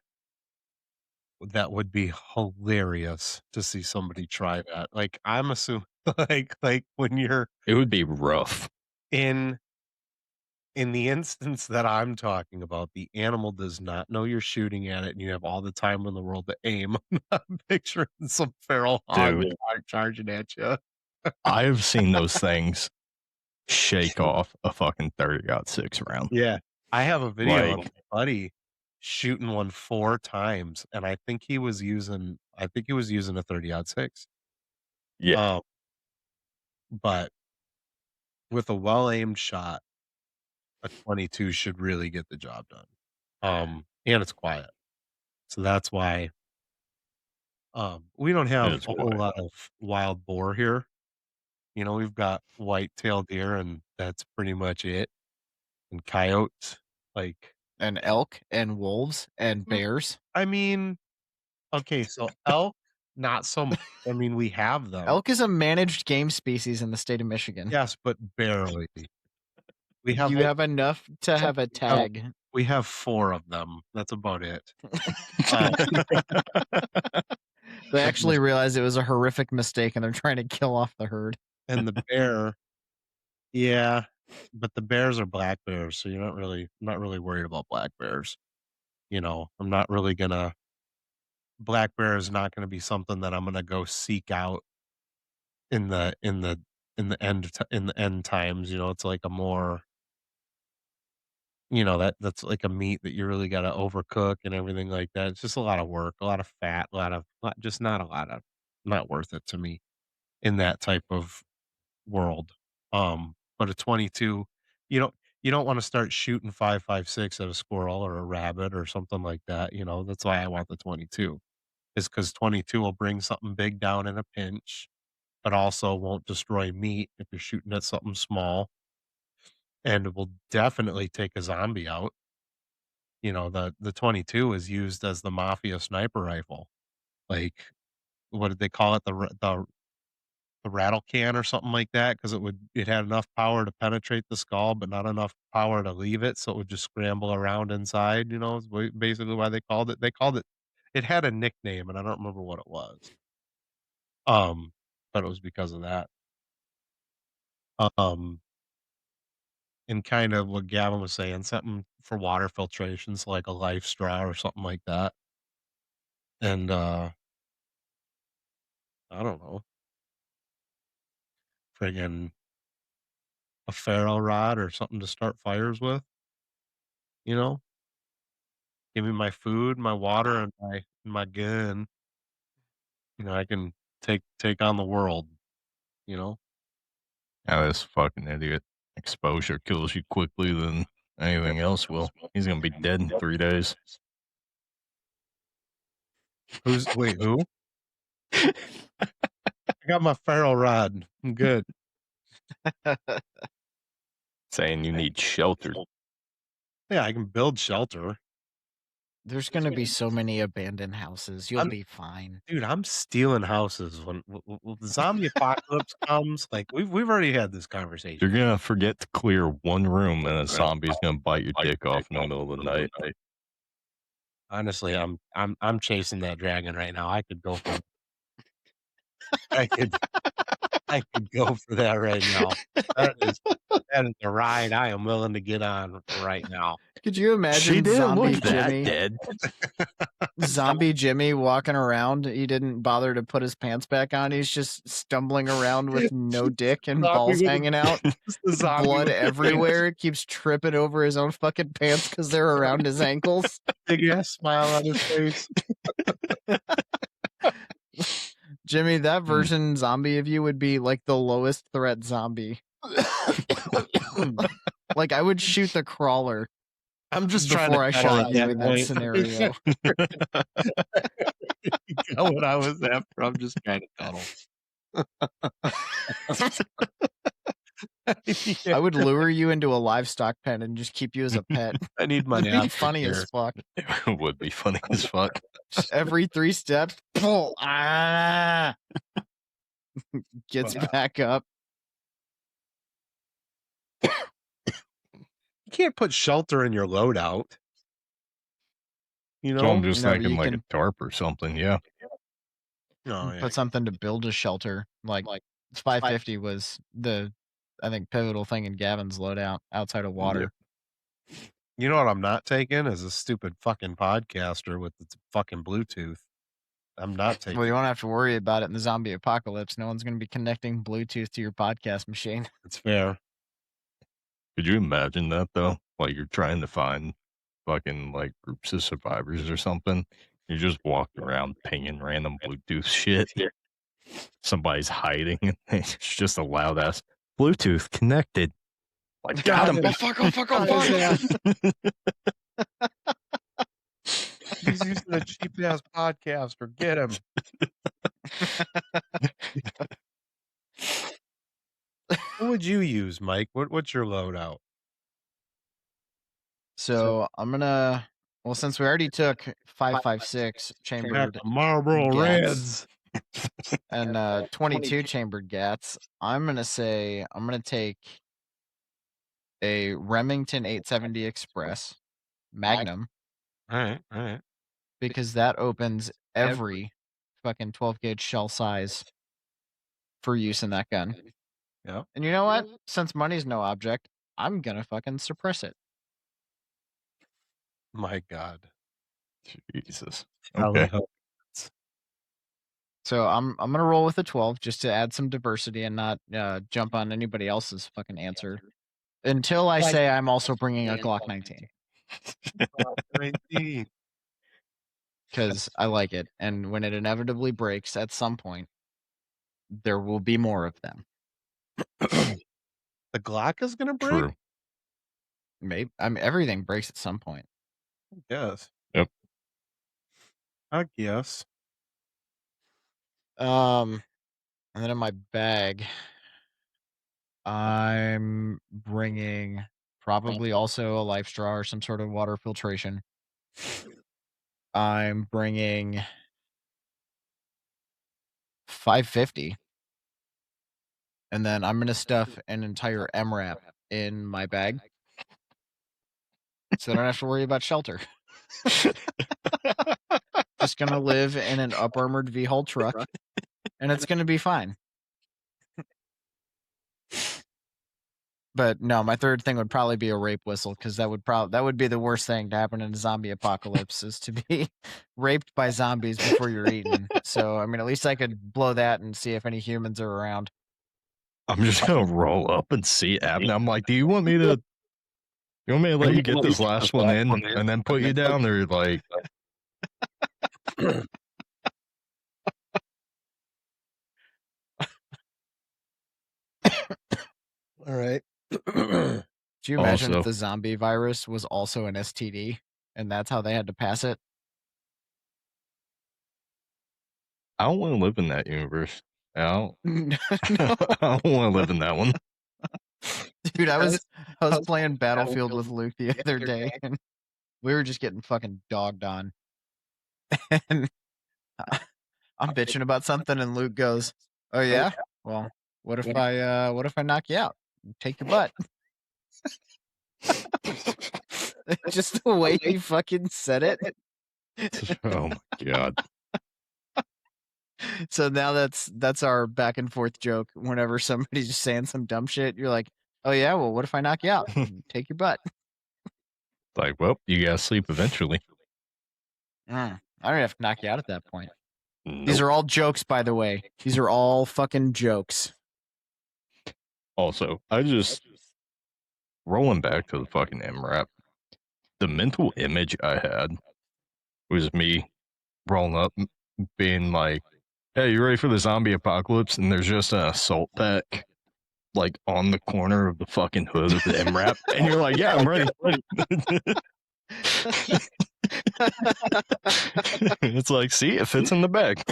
that would be hilarious to see somebody try that. Like, I'm assuming, like, when you're It would be rough. in in the instance that I'm talking about, the animal does not know you're shooting at it, and you have all the time in the world to aim. I'm picturing some feral hog Dude, charging at you. I've seen those things shake off a fucking 30-06 round. Yeah. I have a video of Like, my buddy shooting one 4 times, and I think he was using a 30-06. yeah, Um, but with a well-aimed shot, a 22 should really get the job done. And it's quiet. So that's why, we don't it have is a whole quiet. lot of wild boar here. We've got white-tailed deer, and that's pretty much it, and coyotes, like, And elk and wolves and mm, bears. I mean, okay, so elk, not so much. I mean, we have them. Elk is a managed game species in the state of Michigan. Yes, but barely. We have, You like, have enough to have a no, tag. we have 4 of them. That's about it. Uh, They and the actually realized it was a horrific mistake and they're trying to kill off the herd. and the bear, yeah, but the bears are black bears, so I'm not really worried about black bears. I'm not really gonna black bear is not gonna be something that I'm gonna go seek out in the end times. It's like a more, that's like a meat that you really gotta overcook and everything like that. It's just a lot of work, a lot of fat, just not a lot of, not worth it to me in that type of world. But a 22, you don't you don't wanna start shooting 5.56 at a squirrel or a rabbit or something like that. That's why I want the 22, is because 22 will bring something big down in a pinch, but also won't destroy meat if you're shooting at something small, and it will definitely take a zombie out. The 22 is used as the mafia sniper rifle. Like, what did they call it? The rattle can or something like that, because it had enough power to penetrate the skull, but not enough power to leave it, so it would just scramble around inside. Is basically why it had a nickname, and I don't remember what it was. But it was because of that. Um, and kind of what Gavin was saying, something for water filtration, so like a life straw or something like that. And I don't know, friggin' a ferro rod or something to start fires with, you know? Give me my food, my water, and my gun. I can take on the world, you know? now this fucking idiot. Exposure kills you quickly than anything else will. He's gonna be dead in 3 days. Wait, who? I got my ferro rod. I'm good. Saying you need shelter. Yeah, I can build shelter. There's gonna be so many abandoned houses. You'll be fine. Dude, I'm stealing houses when the zombie apocalypse comes. Like we've already had this conversation. You're gonna forget to clear one room, and a zombie's gonna bite your dick off in the middle of the night. Honestly, I'm chasing that dragon right now. I could go for I could go for that right now. That is a ride I am willing to get on right now. Could you She imagine didn't zombie look that Jimmy? dead. Zombie Jimmy walking around. He didn't bother to put his pants back on. He's just stumbling around with no dick and balls hanging out. Blood everywhere. Keeps tripping over his own fucking pants because they're around his ankles. Big ass smile on his face. Jimmy, that version zombie of you would be like the lowest threat zombie. Like I would shoot the crawler. I'm just before I shot you in that scenario. You know what I was after? I'm just trying to cuddle. I would lure you into a livestock pen and just keep you as a pet. I need money. It'd be funny as fuck. It would be funny as fuck. Just every 3 steps, pull. Gets back up. You can't put shelter in your loadout. You know, So I'm just No, but thinking you like can- a tarp or something. Yeah. oh, yeah. Put something to build a shelter. Like 550 was the, I think, pivotal thing in Gavin's loadout outside of water. You know what I'm not taking is a stupid fucking podcaster with its fucking Bluetooth. I'm not taking. Well, you won't have to worry about it in the zombie apocalypse. No one's going to be connecting Bluetooth to your podcast machine. It's fair. Could you imagine that though? Like you're trying to find fucking like groups of survivors or something. You just walk around pinging random Bluetooth shit. Somebody's hiding and it's just a loud ass Bluetooth connected. Like got him. Oh, fuck, oh, fuck, oh, fuck. He's using a cheap ass podcaster. Get him. What would you use, Mike? What's your loadout? So I'm gonna. Well, since we already took 5.56 chambered Marlboro Gats. Reds and 22 chambered Gats, I'm gonna take a Remington 870 Express Magnum. All right. Because that opens every fucking 12 gauge shell size for use in that gun. Yeah. And you know what? Since money's no object, I'm gonna fucking suppress it. My God. Jesus. Okay. Okay. So I'm gonna roll with a 12 just to add some diversity and not jump on anybody else's fucking answer. Until I say I'm also bringing a Glock 19. Because I like it, and when it inevitably breaks at some point, there will be more of them. The Glock is gonna break. True. Maybe everything breaks at some point. Yes. Yep. I guess. And then in my bag, I'm bringing probably also a life straw or some sort of water filtration. I'm bringing 550. And then I'm going to stuff an entire MRAP in my bag. So I don't have to worry about shelter. Just going to live in an up armored V-hull truck. And it's going to be fine. But no, my third thing would probably be a rape whistle, because that would be the worst thing to happen in a zombie apocalypse, is to be raped by zombies before you're eaten. So I mean, at least I could blow that and see if any humans are around. I'm just gonna roll up and see Abner. I'm like, do you want me to let you get this last one in and then put you down, or like? All right. Do you imagine Also- if the zombie virus was also an STD, and that's how they had to pass it? I don't want to live in that universe. I don't, No, I don't want to live in that one. dude, I was playing Battlefield with Luke the other day, and we were just getting fucking dogged on. And I'm bitching about something, and Luke goes, "Oh yeah, well, what if I knock you out? Take your butt." Just the way he fucking said it. Oh my god. So now that's our back and forth joke. Whenever somebody's just saying some dumb shit, you're like, "Oh yeah, well, what if I knock you out? Take your butt." Like, well, you gotta sleep eventually. I don't have to knock you out at that point. Nope. These are all jokes, by the way. These are all fucking jokes. Also, I just rolling back to the fucking MRAP. The mental image I had was me rolling up, being like, "Hey, you ready for the zombie apocalypse?" And there's just an assault pack like on the corner of the fucking hood of the MRAP, and you're like, "Yeah, I'm ready." It's like, see, it fits in the bag.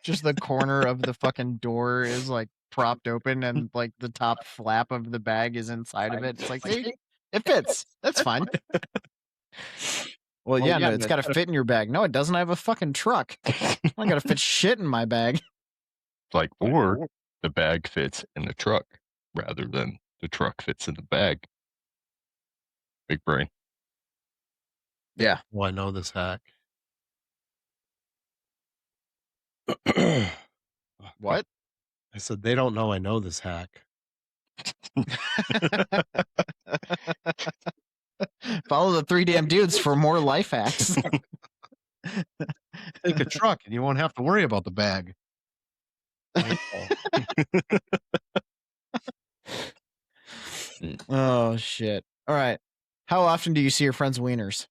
Just the corner of the fucking door is like propped open, and like the top flap of the bag is inside of it. It's like, see, it fits. That's fine. Well, yeah, no, it's got to fit in your bag. No, it doesn't. I have a fucking truck. I got to fit shit in my bag. Like, or the bag fits in the truck rather than the truck fits in the bag. Big brain. Yeah. Well, I know this hack. What? I said they don't know I know this hack. Follow the 3 damn dudes for more life hacks. Take a truck and you won't have to worry about the bag. Oh shit. All right. How often do you see your friends' wieners?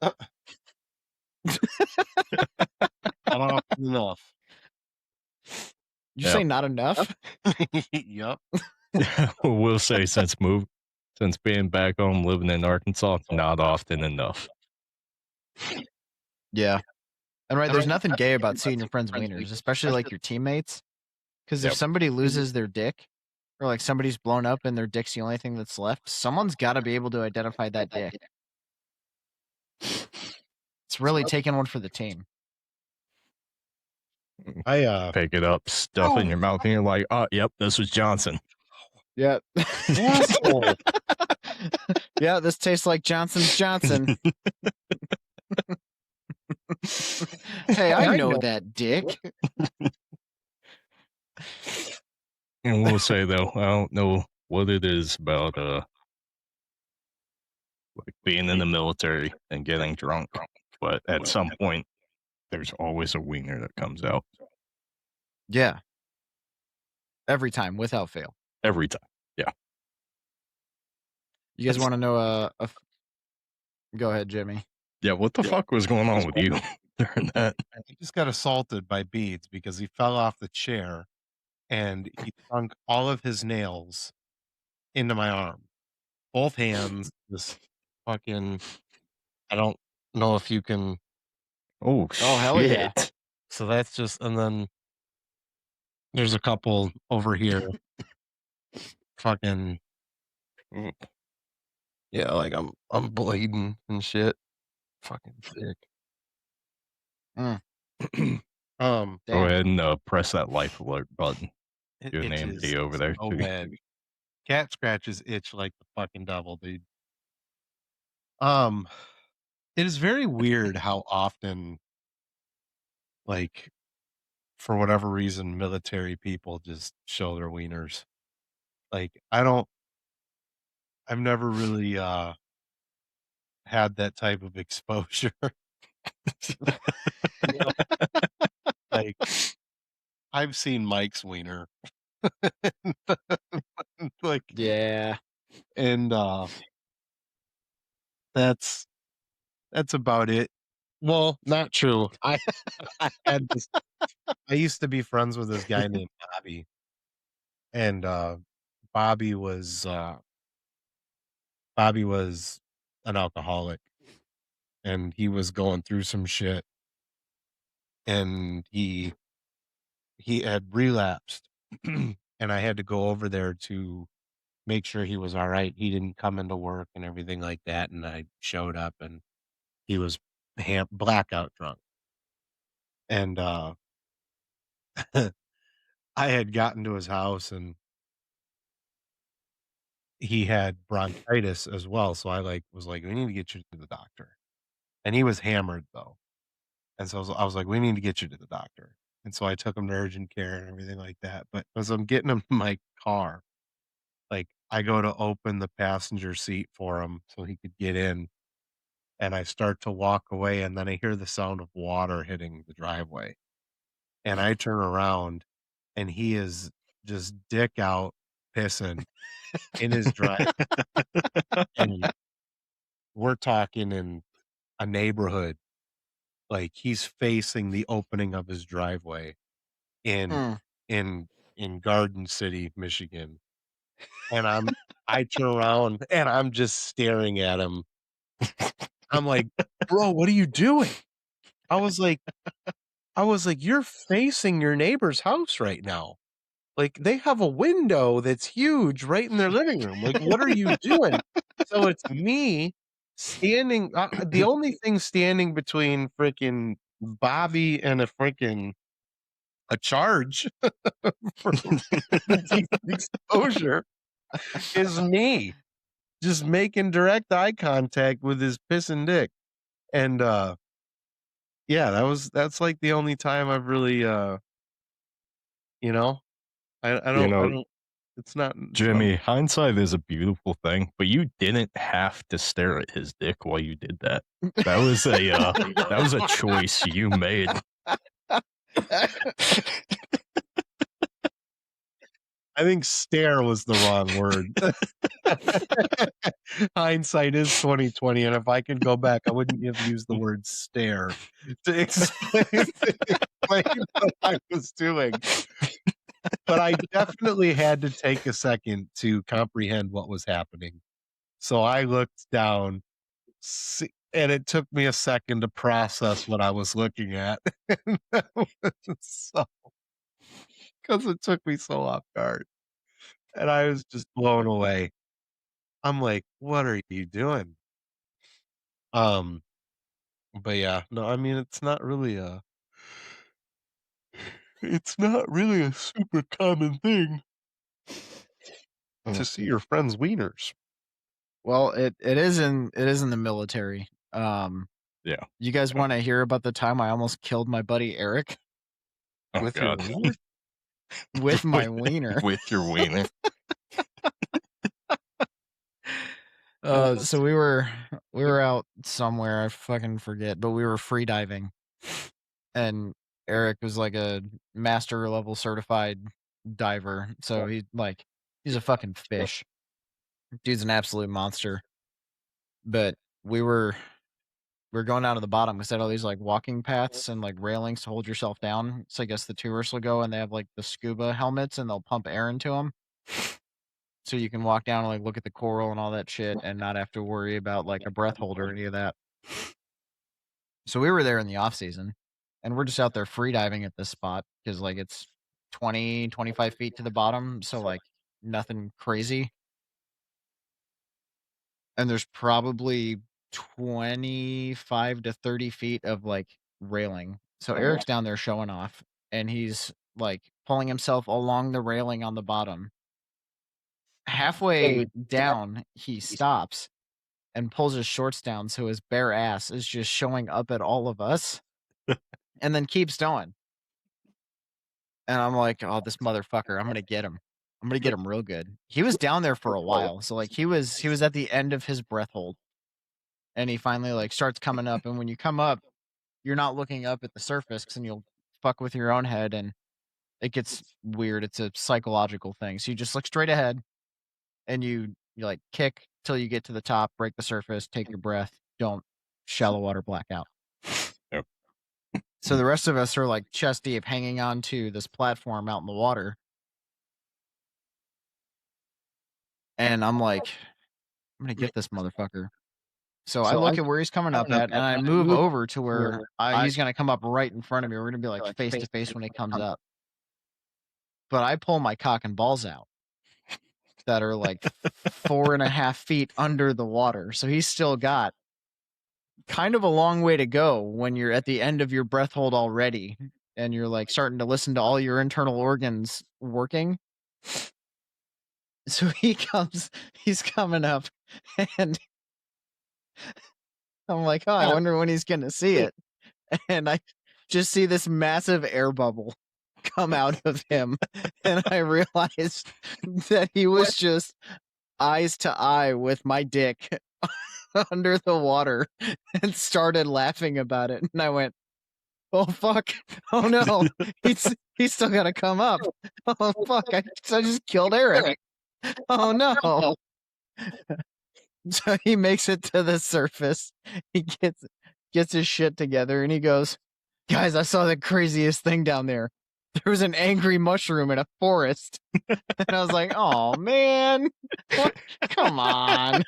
Not often enough. Did you say not enough? Yep. We'll say since being back home living in Arkansas, not often enough. Yeah. And right, there's nothing gay about seeing your friends' wieners, especially like your teammates. Because if Yep. somebody loses their dick, or like somebody's blown up and their dick's the only thing that's left, someone's got to be able to identify that dick. It's really taking one for the team. I Pick it up, stuff it in your mouth, and you're like, "Oh, yep, this was Johnson." Yeah. asshole. Yeah, this tastes like Johnson's Johnson. Hey, I know that dick. And we'll say though, I don't know what it is about like being in the military and getting drunk, but at some point there's always a wiener that comes out Yeah. Every time, without fail. every time. Yeah. You guys want to know Go ahead, Jimmy. Yeah, what the fuck was going on with you during that? He just got assaulted by beads because he fell off the chair and he sunk all of his nails into my arm. Both hands, just fucking I don't know if you can Oh, Oh, hell yeah. shit. so that's just and then there's a couple over here. Fucking Mm. yeah, like I'm bleeding and shit. Fucking sick. Mm. Um Go Damn. ahead and press that life alert button. it Do an itches AMD over there so too. bad. Cat scratches itch like the fucking devil, dude. It is very weird how often, like, for whatever reason, military people just show their wieners. Like, I've never really had that type of exposure. You know, like, I've seen Mike's wiener. Like, Yeah. and that's about it. Well, not true. I had this I used to be friends with this guy named Bobby, and Bobby was Bobby was an alcoholic, and he was going through some shit, and he had relapsed, and I had to go over there to make sure he was alright. He didn't come into work and everything like that, and I showed up, and he was blackout drunk, and, I had gotten to his house, and he had bronchitis as well, so I, was like, "We need to get you to the doctor." And he was hammered, though, and so I was like, "We need to get you to the doctor." And so I took him to urgent care and everything like that, but as I'm getting him in my car, I go to open the passenger seat for him so he could get in, and I start to walk away, and then I hear the sound of water hitting the driveway, and I turn around, and he is just dick out pissing in his drive, and we're talking in a neighborhood, he's facing the opening of his driveway in Mm. in in Garden City, Michigan, and I turn around, and I'm just staring at him. I'm like, "Bro, what are you doing?" I was like "You're facing your neighbor's house right now. Like, they have a window that's huge right in their living room. Like, what are you doing?" So it's me standing the only thing standing between fricking Bobby and a charge for indecent exposure is me just making direct eye contact with his pissing dick. And, yeah, that's, like, the only time I've really, you know, You I know, don't it's not Jimmy, hindsight is a beautiful thing, but you didn't have to stare at his dick while you did that. That was a choice you made. I think stare was the wrong word. Hindsight is 2020, and if I could go back, I wouldn't have used the word stare to explain what I was doing. But I definitely had to take a second to comprehend what was happening. So I looked down, and it took me a second to process what I was looking at. And that was so 'cause it took me so off guard, and I was just blown away. I'm like, "What are you doing?" Um, but yeah, no, I mean, it's not really a super common thing to Mm, see your friend's wieners. Well, it is in the military. yeah. You guys wanna hear about the time I almost killed my buddy Eric Oh With your god. wiener? with my with, wiener? with your wiener. So we were out somewhere, I fucking forget, but we were free diving, and Eric was like a master level certified diver, so he's a fucking fish. Dude's an absolute monster. But we were we were going down to the bottom. We set all these like walking paths and like railings to hold yourself down. So I guess the tourists will go and they have like the scuba helmets and they'll pump air into them. So you can walk down and like look at the coral and all that shit and not have to worry about like a breath hold or any of that. So we were there in the off season and we're just out there free diving at this spot because like it's 20-25 feet to the bottom. So like nothing crazy. And there's probably 25 to 30 feet of like railing. So Eric's down there showing off and he's like pulling himself along the railing on the bottom. Halfway down, he stops and pulls his shorts down so his bare ass is just showing up at all of us and then keeps going. And I'm like, "Oh, this motherfucker, I'm gonna get him. I'm gonna get him real good." He was down there for a while. So like he was at the end of his breath hold and he finally like starts coming up. And when you come up, you're not looking up at the surface because then you'll fuck with your own head and it gets weird. It's a psychological thing. So you just look straight ahead and you like kick till you get to the top, break the surface, take your breath, don't shallow water blackout. Yep. So the rest of us are like chest deep hanging on to this platform out in the water. And I'm like, I'm gonna get this motherfucker. So I look at where he's coming up at, and I move over to where he's going to come up right in front of me. We're going to be like face to face when he comes up. But I pull my cock and balls out that are like 4.5 feet under the water. So he's still got kind of a long way to go when you're at the end of your breath hold already, and you're like starting to listen to all your internal organs working. So he's coming up, and I'm like, oh, I wonder when he's going to see it. And I just see this massive air bubble come out of him. And I realized that he was just eyes to eye with my dick under the water and started laughing about it. And I went, oh, fuck. Oh, no. He's still got to come up. Oh, fuck. I just killed Eric. Oh, no. So he makes it to the surface. He gets his shit together, and he goes, guys, I saw the craziest thing down there. There was an angry mushroom in a forest. And I was like, oh, man. What? Come on.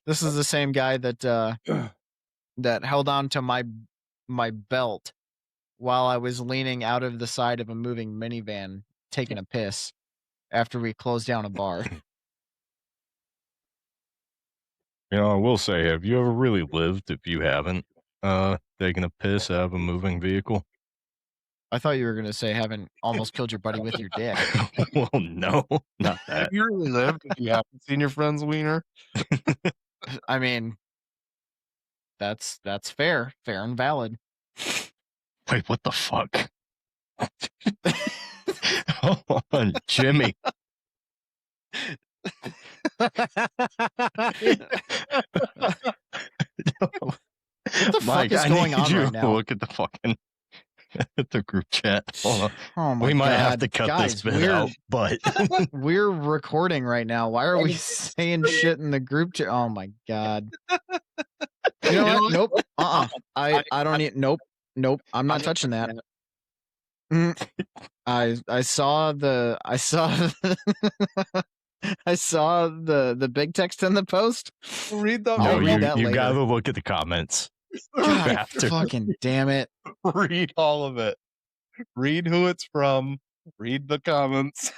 This is the same guy that held on to my belt while I was leaning out of the side of a moving minivan taking a piss after we closed down a bar. I will say, have you ever really lived if you haven't taken a piss out of a moving vehicle? I thought you were going to say haven't almost killed your buddy with your dick. Well, no, not that. Have you really lived if you haven't seen your friend's wiener? I mean, that's fair and valid. Wait, what the fuck? Hold on, Jimmy. What the Mike, fuck is going on right now? Look at the fucking at the group chat. Hold on. Oh my we might God. have to cut Guys, this bit out, but we're recording right now. Why are we saying shit in the group chat? Oh my God. You know what? Nope. I don't need. Nope. I'm not touching that. I saw the I saw the big text in the post. Read them. no, read that you later. gotta look at the comments. God, fucking damn it. Read all of it. Read who it's from. Read the comments.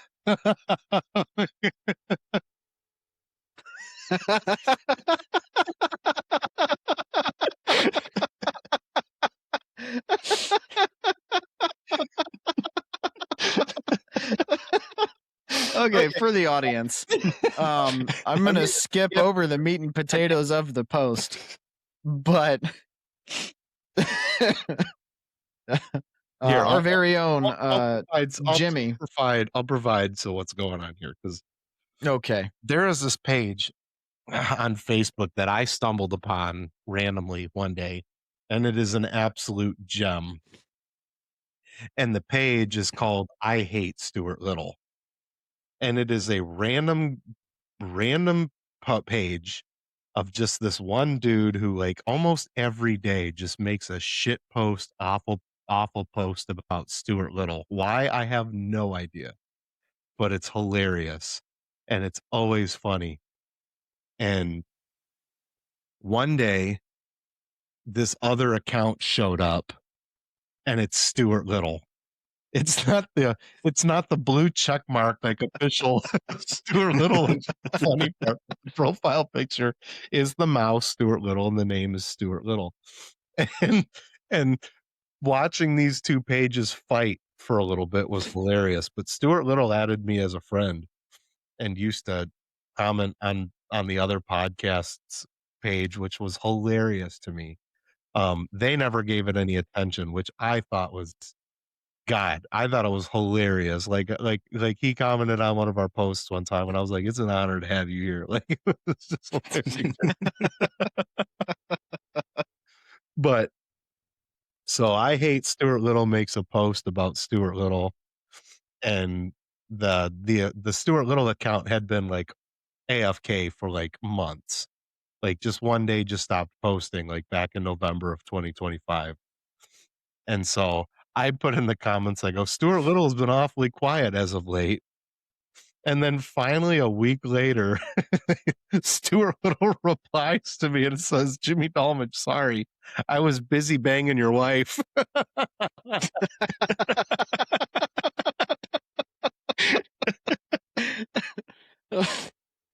Okay, for the audience, I'm gonna skip over the meat and potatoes of the post, but our very own Jimmy. I'll provide so what's going on here, because Okay, there is this page on Facebook that I stumbled upon randomly one day, and it is an absolute gem. And the page is called I Hate Stuart Little. And it is a random page of just this one dude who, like, almost every day just makes a shit post, awful post about Stuart Little. Why? I have no idea, but it's hilarious and it's always funny. And one day this other account showed up, and it's Stuart Little. It's not the blue check mark like official Stuart Little. Funny part. The profile picture is the mouse Stuart Little, and the name is Stuart Little. And watching these two pages fight for a little bit was hilarious. But Stuart Little added me as a friend and used to comment on the other podcast's page, which was hilarious to me. They never gave it any attention, which I thought was, God, I thought it was hilarious. Like he commented on one of our posts one time, and I was like, "It's an honor to have you here." Like, it's just hilarious. But so I Hate Stuart Little makes a post about Stuart Little, and the Stuart Little account had been like AFK for like months. Like, just one day just stopped posting, like back in November of 2025. And so I put in the comments, I go, Stuart Little has been awfully quiet as of late. And then finally, a week later, Stuart Little replies to me and says, Jimmy Dolmage, sorry, I was busy banging your wife.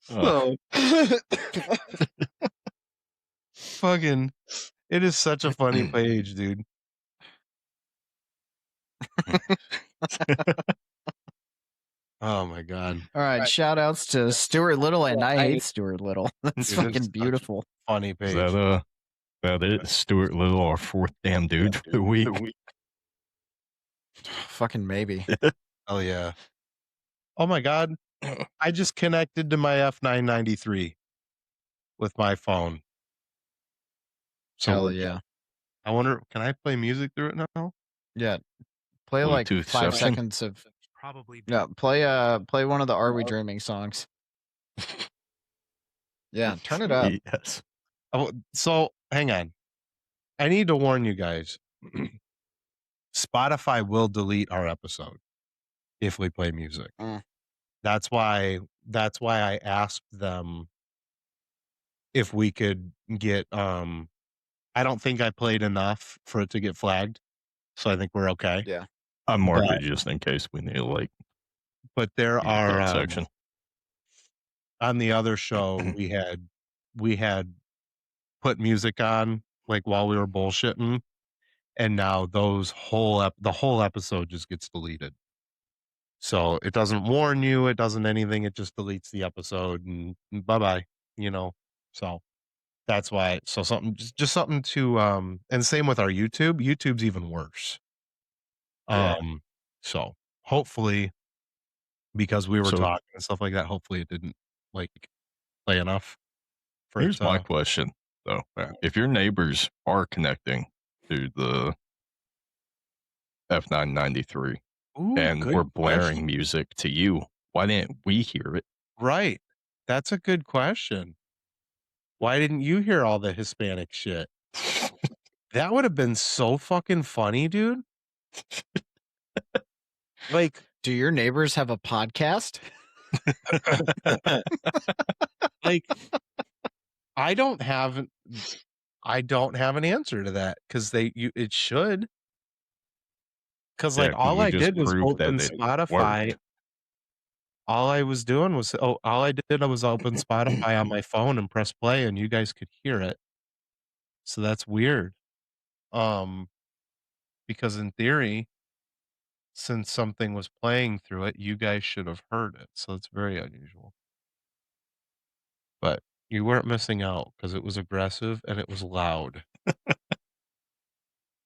So, fucking, it is such a funny page, dude. Oh my god. All right, shout outs to Stuart Little, and I hate Stuart Little. That's Dude, fucking beautiful. Funny Is page. that it? Stuart Little, our fourth damn dude for the week. Fucking maybe. Oh yeah. Oh my god. I just connected to my F993 with my phone. So Hell yeah. I wonder, can I play music through it now? Yeah. Play like Bluetooth 5 session? seconds of Probably. yeah. Play one of the Are We Dreaming songs. Yeah, turn it up. Yes. Oh, so hang on. I need to warn you guys. Spotify will delete our episode if we play music. That's why I asked them if we could get I don't think I played enough for it to get flagged. So I think we're okay. Yeah. I marked it just in case we need to like But there mute that are section. on the other show we had put music on like while we were bullshitting, and now the whole episode just gets deleted. So it doesn't warn you, it doesn't anything, it just deletes the episode and bye-bye, you know. So that's why, so something just something to and same with our YouTube. YouTube's even worse. Yeah. So hopefully, because we were So- talking and stuff like that, hopefully it didn't like play enough for Here's it to, my question, though. If your neighbors are connecting to the F993 Ooh, and good we're blaring question. music to you, why didn't we hear it? Right. That's a good question. Why didn't you hear all the Hispanic shit? That would have been so fucking funny, dude. Like, Do your neighbors have a podcast? like I don't have an answer to that because it should. Because like Yeah, all we I just did was proved that open it Spotify. worked. All I was doing was all I did was open Spotify on my phone and press play, and you guys could hear it. So that's weird. Because in theory, since something was playing through it, you guys should have heard it. So it's very unusual. But you weren't missing out because it was aggressive and it was loud.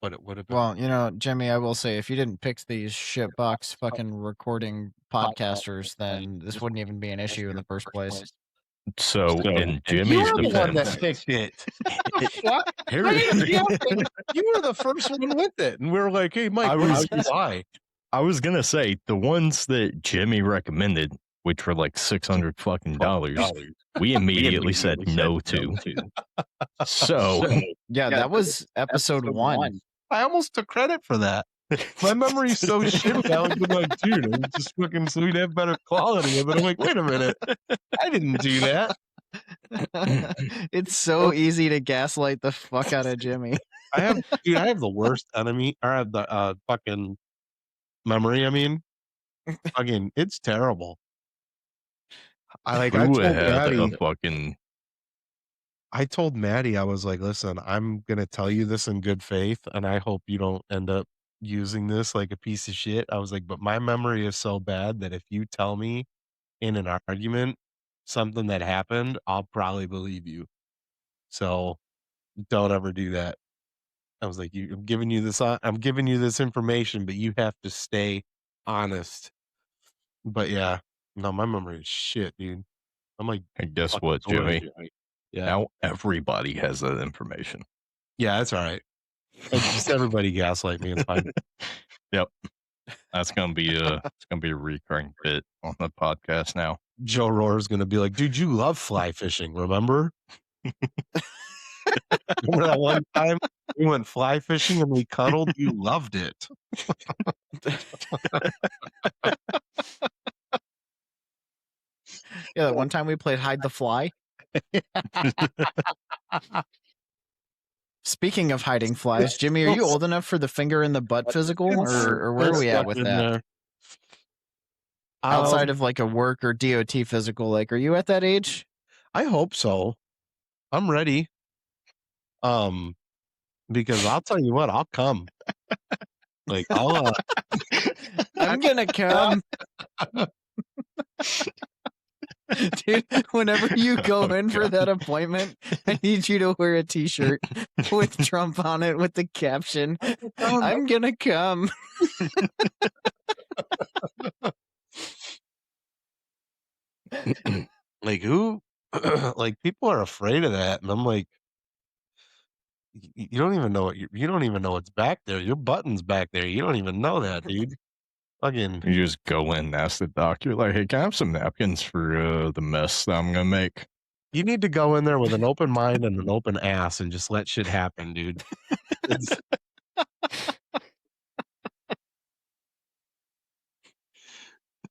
But it would have been. Well, you know, Jimmy, I will say, if you didn't pick these shitbox fucking recording podcasters, then this wouldn't even be an issue in the first place. So in you Jimmy's were the one defense, that picked it. What? here- You were the first one with it, and we were like, "Hey, Mike, I where's was- the lie?" I was gonna say the ones that Jimmy recommended, which were like $600 fucking dollars, we immediately said no to. So Yeah, that was episode 1. I almost took credit for that. My memory's so shitty. I was like, dude, it was just fucking so we'd have better quality. But I'm like, wait a minute, I didn't do that. It's so easy to gaslight the fuck out of Jimmy. I have the worst enemy. I have the fucking memory. I mean, fucking, it's terrible. I who told had a Maddie, fucking I was like, listen, I'm gonna tell you this in good faith, and I hope you don't end up using this like a piece of shit. I was like, but my memory is so bad that if you tell me in an argument something that happened, I'll probably believe you. So don't ever do that. I was like, I'm giving you this information, but you have to stay honest. But yeah, no, my memory is shit, dude. I'm like, and guess fucking what, sorry. Jimmy? Yeah, Now everybody has that information. yeah, that's all right. It's just everybody gaslight me. It's fine. Yep. That's gonna be a recurring bit on the podcast now. Joe Rohr's gonna be like, dude, you love fly fishing, remember? Remember that one time we went fly fishing and we cuddled? You loved it. Yeah, that one time we played Hide the Fly. Speaking of hiding flies, Jimmy, are you old enough for the finger in the butt physical, or where are we at with that? Outside of like a work or DOT physical, like, are you at that age? I hope so. I'm ready. Because I'll tell you what, I'll come. Like I'll I'm gonna come. Dude, whenever you go in for that appointment, I need you to wear a t-shirt with Trump on it with the caption, I'm gonna come. like who like people are afraid of that, and I'm like, you don't even know what you don't even know what's back there. Your button's back there. You don't even know that, dude. Fucking You just go in and ask the doctor, like, hey, can I have some napkins for the mess that I'm gonna make? you need to go in there with an open mind and an open ass and just let shit happen, dude. It's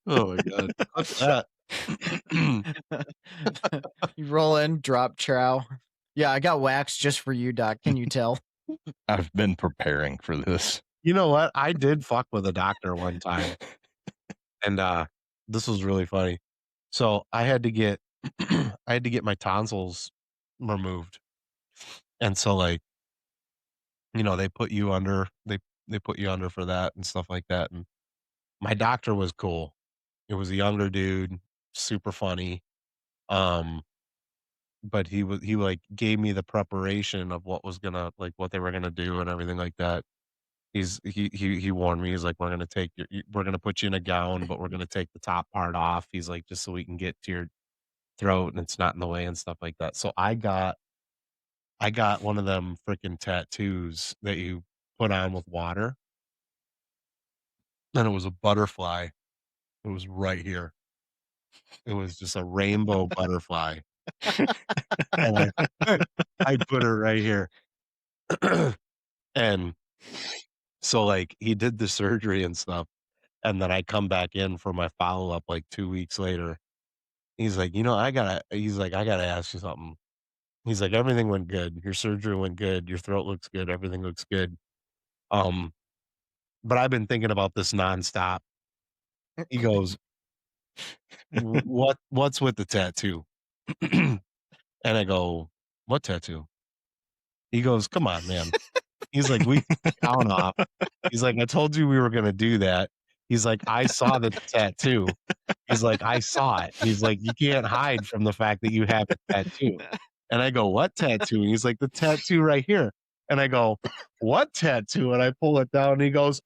oh my god. What's that? You roll in, drop trow. Yeah, I got wax just for you, Doc. Can you tell? I've been preparing for this. You know what? I did fuck with a doctor one time. And this was really funny. So I had to get I had to get my tonsils removed. And so like, you know, they put you under they put you under for that and stuff like that. And my doctor was cool. It was a younger dude, super funny. Um, but he like gave me the preparation of what was gonna like what they were gonna do and everything like that. He warned me. He's like, we're gonna take we're gonna put you in a gown, but we're gonna take the top part off. He's like, just so we can get to your throat and it's not in the way and stuff like that. So I got one of them freaking tattoos that you put on with water, and it was a butterfly. It was right here. It was just a rainbow butterfly. And I put it right here. And so like he did the surgery and stuff. And then I come back in for my follow-up like 2 weeks later. He's like, you know, I gotta ask you something. He's like, everything went good. Your surgery went good. Your throat looks good. Everything looks good. Um, but I've been thinking about this nonstop. He goes, what's with the tattoo? And I go, what tattoo? He goes, come on, man. He's like, we count off. He's like, I told you we were gonna do that. He's like, I saw the tattoo. He's like, I saw it. He's like, you can't hide from the fact that you have a tattoo. And I go, what tattoo? And he's like, the tattoo right here. And I go, what tattoo? And I pull it down and he goes,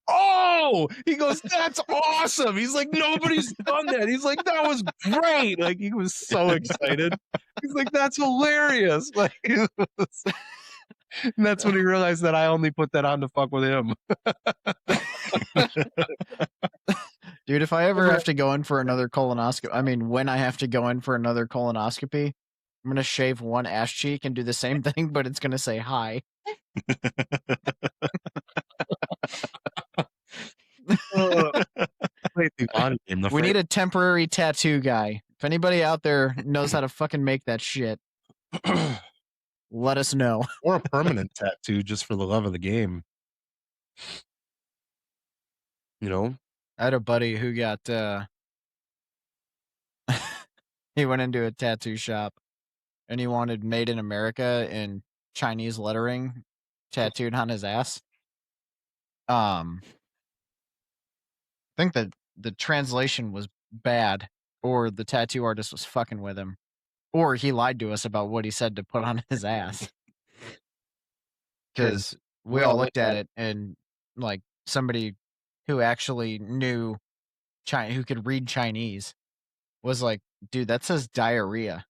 oh, he goes, that's awesome. He's like, nobody's done that. He's like, that was great. Like, he was so excited. He's like, that's hilarious. Like, and that's when he realized that I only put that on to fuck with him. Dude, if I ever have to go in for another colonoscopy, I mean, when I have to go in for another colonoscopy, I'm going to shave one ass cheek and do the same thing, but it's going to say hi. We need a temporary tattoo guy. If anybody out there knows how to fucking make that shit, let us know. Or a permanent tattoo just for the love of the game. You know? I had a buddy who got, he went into a tattoo shop and he wanted Made in America in Chinese lettering tattooed on his ass. I think that the translation was bad, or the tattoo artist was fucking with him, or he lied to us about what he said to put on his ass. Because we all looked at it and like somebody who actually knew who could read Chinese was like, dude, that says diarrhea.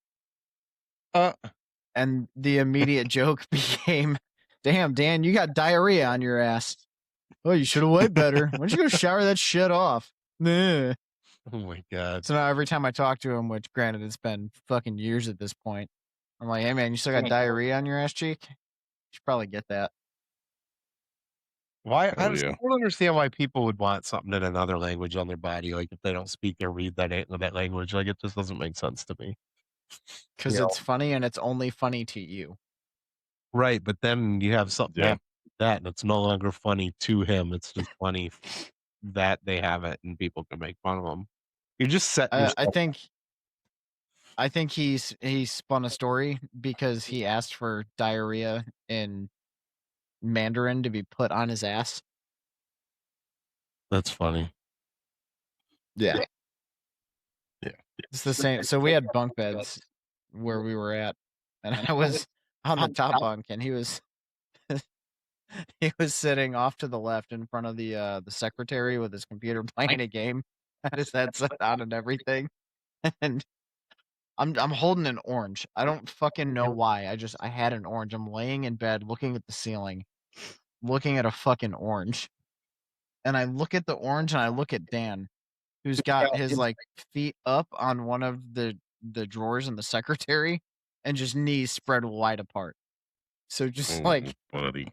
And the immediate joke became, damn, Dan, you got diarrhea on your ass. Oh, you should have wiped better. Why don't you go shower that shit off? Nah. Oh my god. So now every time I talk to him, which granted it's been fucking years at this point, I'm like, hey man, you still got diarrhea on your ass cheek? You should probably get that. Why? I Hell just yeah. don't understand why people would want something in another language on their body, like, if they don't speak or read that language, like, it just doesn't make sense to me. Because You know? it's funny and it's only funny to you. Right, but then you have something Yeah. happen like that, and it's no longer funny to him, it's just funny that they have it and people can make fun of them. You're just setting I yourself up. think I think he spun a story because he asked for diarrhea in Mandarin to be put on his ass. That's funny. Yeah. Yeah. Yeah. It's the same. So we had bunk beds where we were at, and I was on the top bunk, and he was he was sitting off to the left in front of the secretary with his computer playing a game, had his headset on and everything, and I'm holding an orange. I don't fucking know why. I had an orange. I'm laying in bed looking at the ceiling, looking at a fucking orange, and I look at the orange and I look at Dan, who's got his like feet up on one of the drawers in the secretary and just knees spread wide apart. So just Oh, like buddy.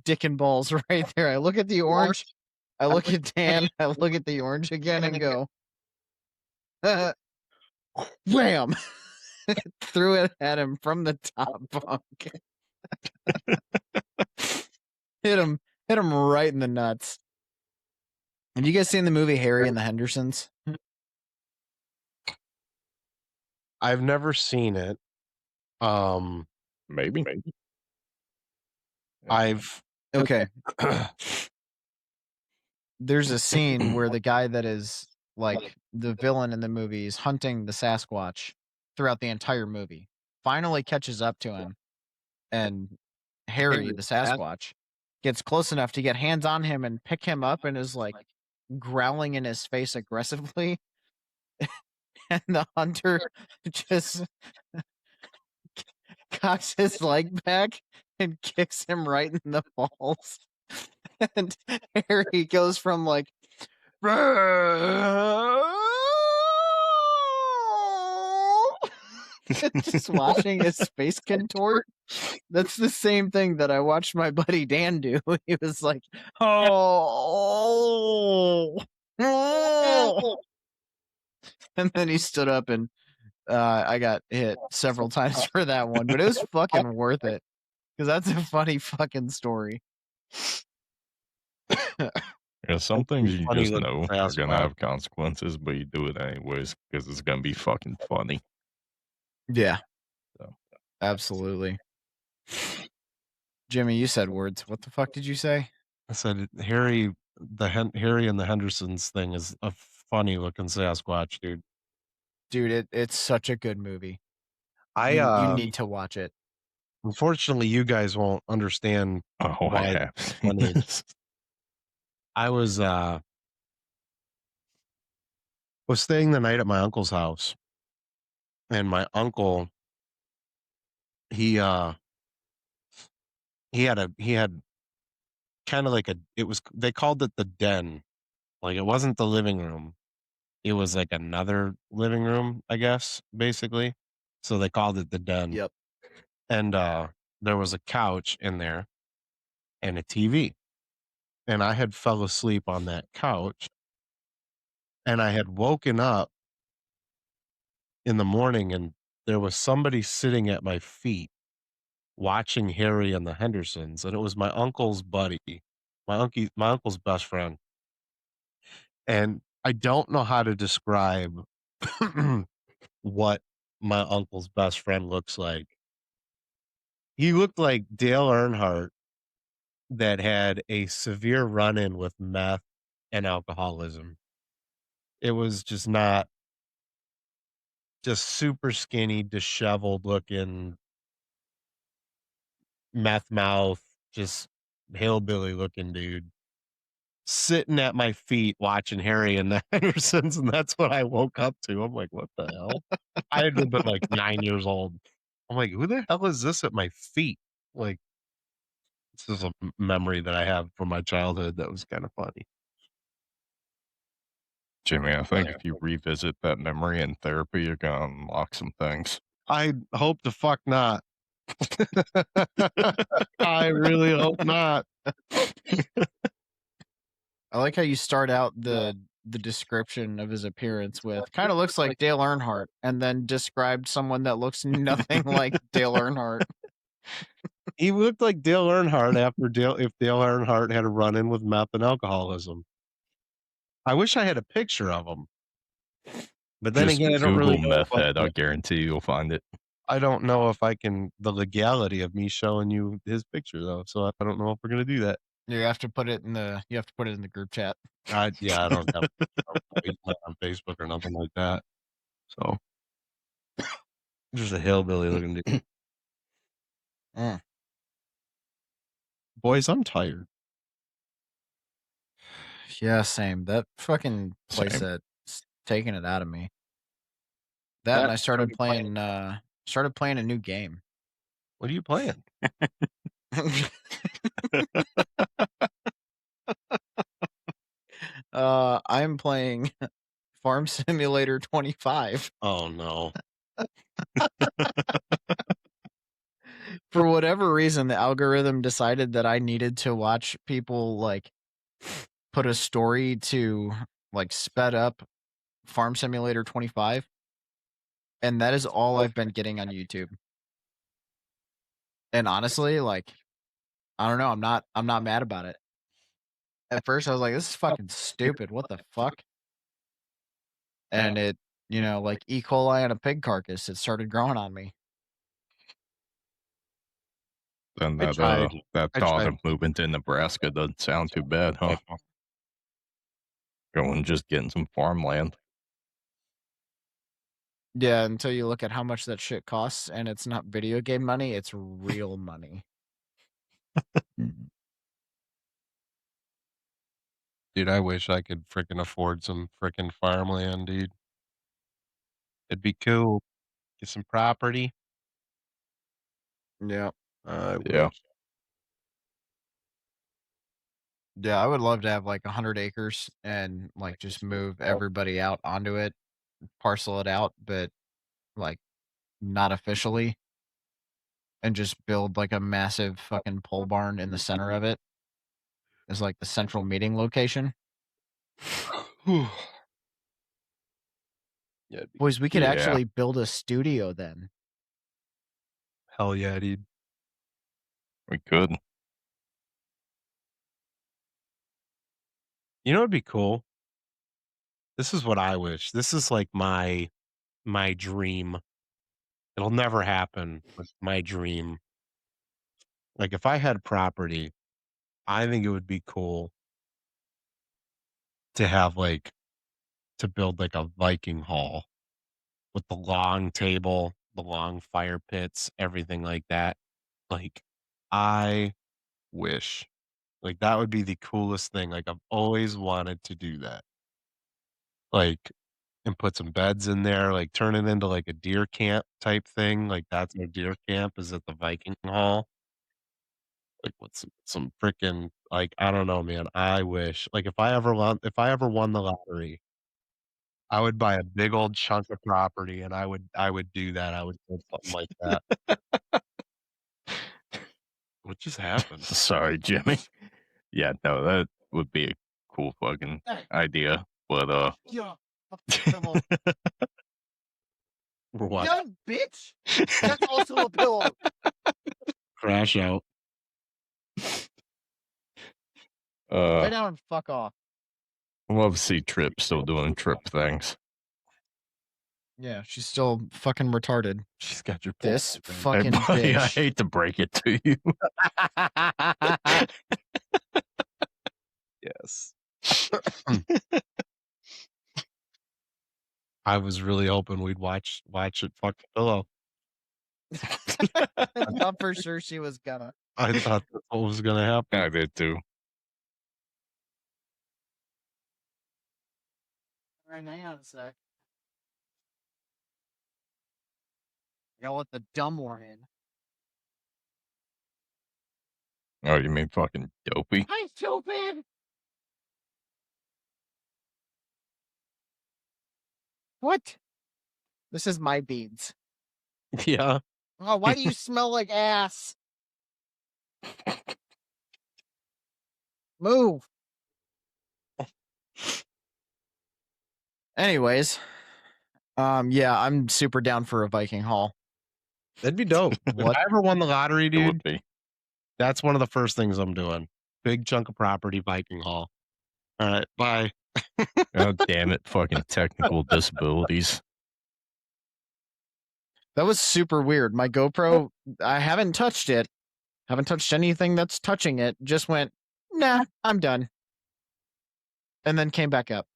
dick and balls right there. I look at the orange, I look at Dan, I look at the orange again and go, wham! Threw it at him from the top bunk. hit him, hit him right in the nuts. Have you guys seen the movie Harry and the Hendersons? I've never seen it. Um, Maybe. I've Okay. There's a scene where the guy that is like the villain in the movie is hunting the Sasquatch throughout the entire movie. Finally catches up to him, and Harry, the Sasquatch, gets close enough to get hands on him and pick him up and is like growling in his face aggressively. And the hunter just cocks his leg back and kicks him right in the balls. And Harry goes from like just watching his face contort. That's the same thing that I watched my buddy Dan do. He was like, oh, oh. And then he stood up and I got hit several times for that one, but it was fucking worth it because that's a funny fucking story. Yeah, some That's pretty things you funny just looking know are gonna Sasquatch. have consequences, but you do it anyways because it's gonna be fucking funny. Yeah, So, absolutely. Jimmy, you said words. What the fuck did you say? I said Harry and the Hendersons thing is a funny looking Sasquatch, dude. Dude, it's such a good movie. I You need to watch it. unfortunately you guys won't understand oh, I why have it's seen funny. this. I was staying the night at my uncle's house, and my uncle, he he had kind of like they called it the den. Like, it wasn't the living room. It was like another living room, I guess, basically. So they called it the den. Yep. And there was a couch in there and a TV. And I had fell asleep on that couch, and I had woken up in the morning, and there was somebody sitting at my feet watching Harry and the Hendersons, and it was my uncle's buddy, my uncle's best friend. And I don't know how to describe what my uncle's best friend looks like. He looked like Dale Earnhardt that had a severe run-in with meth and alcoholism. It was just super skinny, disheveled looking, meth mouth, just hillbilly looking dude sitting at my feet watching Harry and the Hendersons, and that's what I woke up to. I'm like, "What the hell?" I had to have been, like, 9 years old. I'm like, "Who the hell is this at my feet?" Like, this is a memory that I have from my childhood that was kinda funny. Jimmy, I think if you revisit that memory in therapy, you're gonna unlock some things. I hope the fuck not. I really hope not. I like how you start out the description of his appearance with kind of looks like Dale Earnhardt, and then described someone that looks nothing like Dale Earnhardt. He looked like Dale Earnhardt if Dale Earnhardt had a run-in with meth and alcoholism. I wish I had a picture of him. But then Just again, I don't Google really know meth if I head. I can guarantee you'll find it. I don't know if I can the legality of me showing you his picture though, so I don't know if we're gonna do that. You have to put it in the group chat. I don't have he's not on Facebook or nothing like that. So just a hillbilly looking dude. Mm. Boys, I'm tired. Yeah, same. That fucking Same. playset's taking it out of me. That and I started playing a new game. What are you playing? I'm playing Farm Simulator 25. Oh no. For whatever reason, the algorithm decided that I needed to watch people like put a story to like sped up Farm Simulator 25, and that is all I've been getting on YouTube. And honestly, like I don't know, I'm not mad about it. At first I was like, this is fucking stupid. What the fuck? And it, like E. coli on a pig carcass, it started growing on me. Then I tried. that I thought tried. of moving to Nebraska doesn't sound too bad, huh? Going just getting some farmland. Yeah, until you look at how much that shit costs, and it's not video game money, it's real money. Dude, I wish I could fricking afford some fricking farmland, dude. It'd be cool. Get some property. Yeah. I Yeah. wish. Yeah, I would love to have like 100 acres and like just move everybody out onto it, parcel it out, but like not officially, and just build like a massive fucking pole barn in the center of it as like the central meeting location. Yeah, it'd be Boys, we could Yeah. actually build a studio then. hell yeah, dude. We could. You know what'd be cool? This is what I wish. This is like my dream. It'll never happen, but my dream. Like if I had property, I think it would be cool to have like to build like a Viking hall with the long table, the long fire pits, everything like that. Like I wish. Like that would be the coolest thing. Like I've always wanted to do that. Like and put some beds in there, like turn it into like a deer camp type thing. Like that's our deer camp is at the Viking Hall. Like with some freaking like I don't know, man. I wish like if I ever won the lottery, I would buy a big old chunk of property and I would do that. I would do something like that. What just happened? Sorry, Jimmy. Yeah, no, that would be a cool fucking idea. But Yeah. Come on. What? Young bitch! That's also a pillow. Crash out. Lay down and fuck off. I love to see Trip still doing Trip things. Yeah, she's still fucking retarded. She's got your This Hey, fucking buddy, I bitch. hate to break it to you. Yes. I was really hoping we'd watch it fuck the pillow. I thought for sure she was gonna. I thought that's what was gonna happen. I did too. Alright, hang on a sec. I gotta let the dumb one in. Oh, you mean fucking dopey? Hi, stupid! What? This is my beads. Yeah. Oh, why do you smell like ass? Move. Anyways, yeah, I'm super down for a Viking haul. That'd be dope. What? If I ever won the lottery, It would dude, be. that's one of the first things I'm doing. Big chunk of property, Viking haul. All right, bye. Oh, damn it. Fucking technical disabilities. That was super weird. My GoPro, I haven't touched it. Haven't touched anything that's touching it. Just went, nah, I'm done. And then came back up.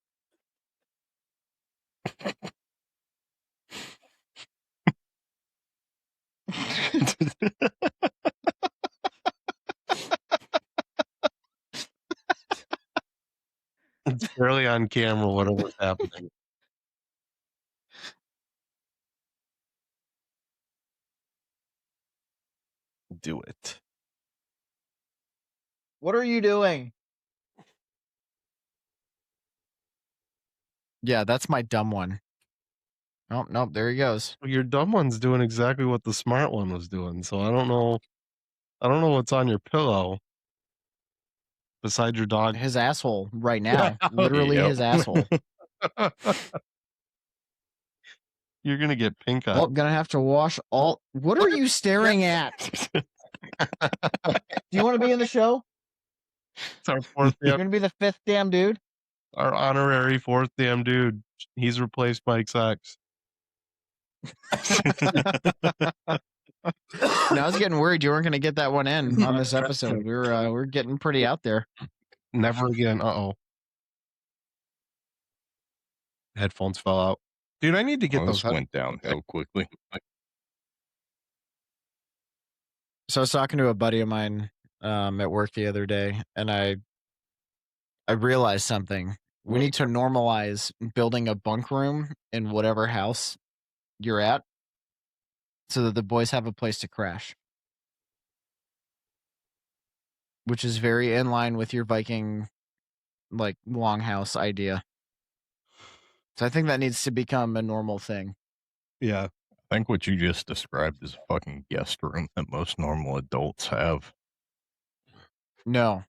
It's barely on camera, whatever's happening. Do it. What are you doing? Yeah, that's my dumb one. Oh, nope, there he goes. Your dumb one's doing exactly what the smart one was doing. So I don't know. I don't know what's on your pillow besides your dog. His asshole right now. Literally Yep. his asshole. You're gonna get pink eye. Oh, gonna have to wash all. What are you staring at? Do you want to be in the show? It's our fourth You're gonna be the fifth damn dude. our honorary fourth damn dude. He's replaced Mike's ex. I was getting worried you weren't gonna get that one in on this episode. We're getting pretty out there. Never again. Uh-oh. Headphones fell out. Dude, I need to get Well, those. this went downhill quickly. So I was talking to a buddy of mine at work the other day, and I realized something. We need to normalize building a bunk room in whatever house you're at, so that the boys have a place to crash. Which is very in line with your Viking, like, longhouse idea. So I think that needs to become a normal thing. Yeah. I think what you just described is a fucking guest room that most normal adults have. No.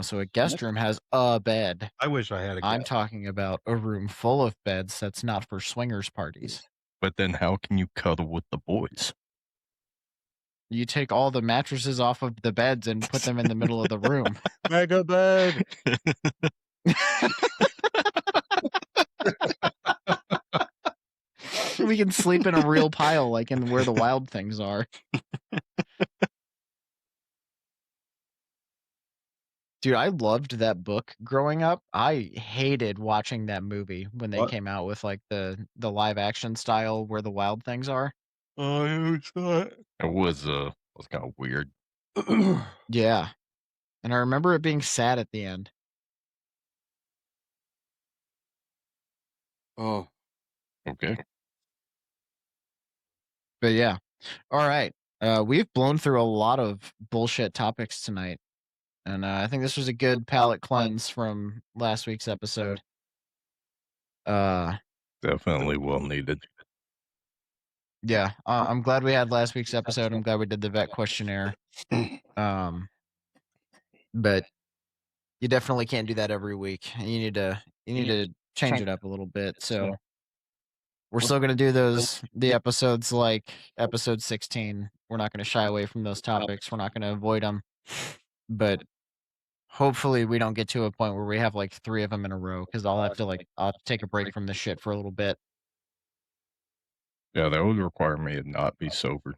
So a guest room has a bed. I wish I had a I'm guest. talking about a room full of beds that's not for swingers parties. But then how can you cuddle with the boys? You take all the mattresses off of the beds and put them in the middle of the room. Mega bed. We can sleep in a real pile, like in where the wild things are. Dude, I loved that book growing up. I hated watching that movie when they came out with like the live action style where the wild things are. Oh, I saw it. It was kind of weird. Yeah. And I remember it being sad at the end. Oh. Okay. But yeah. All right. We've blown through a lot of bullshit topics tonight. And I think this was a good palate cleanse from last week's episode. Definitely well needed. Yeah, I'm glad we had last week's episode. I'm glad we did the vet questionnaire. But you definitely can't do that every week. You need to change it up a little bit. So we're still going to do the episodes like episode 16. We're not going to shy away from those topics. We're not going to avoid them. But hopefully we don't get to a point where we have like 3 of them in a row, because I'll have to take a break from this shit for a little bit. Yeah, that would require me to not be sober.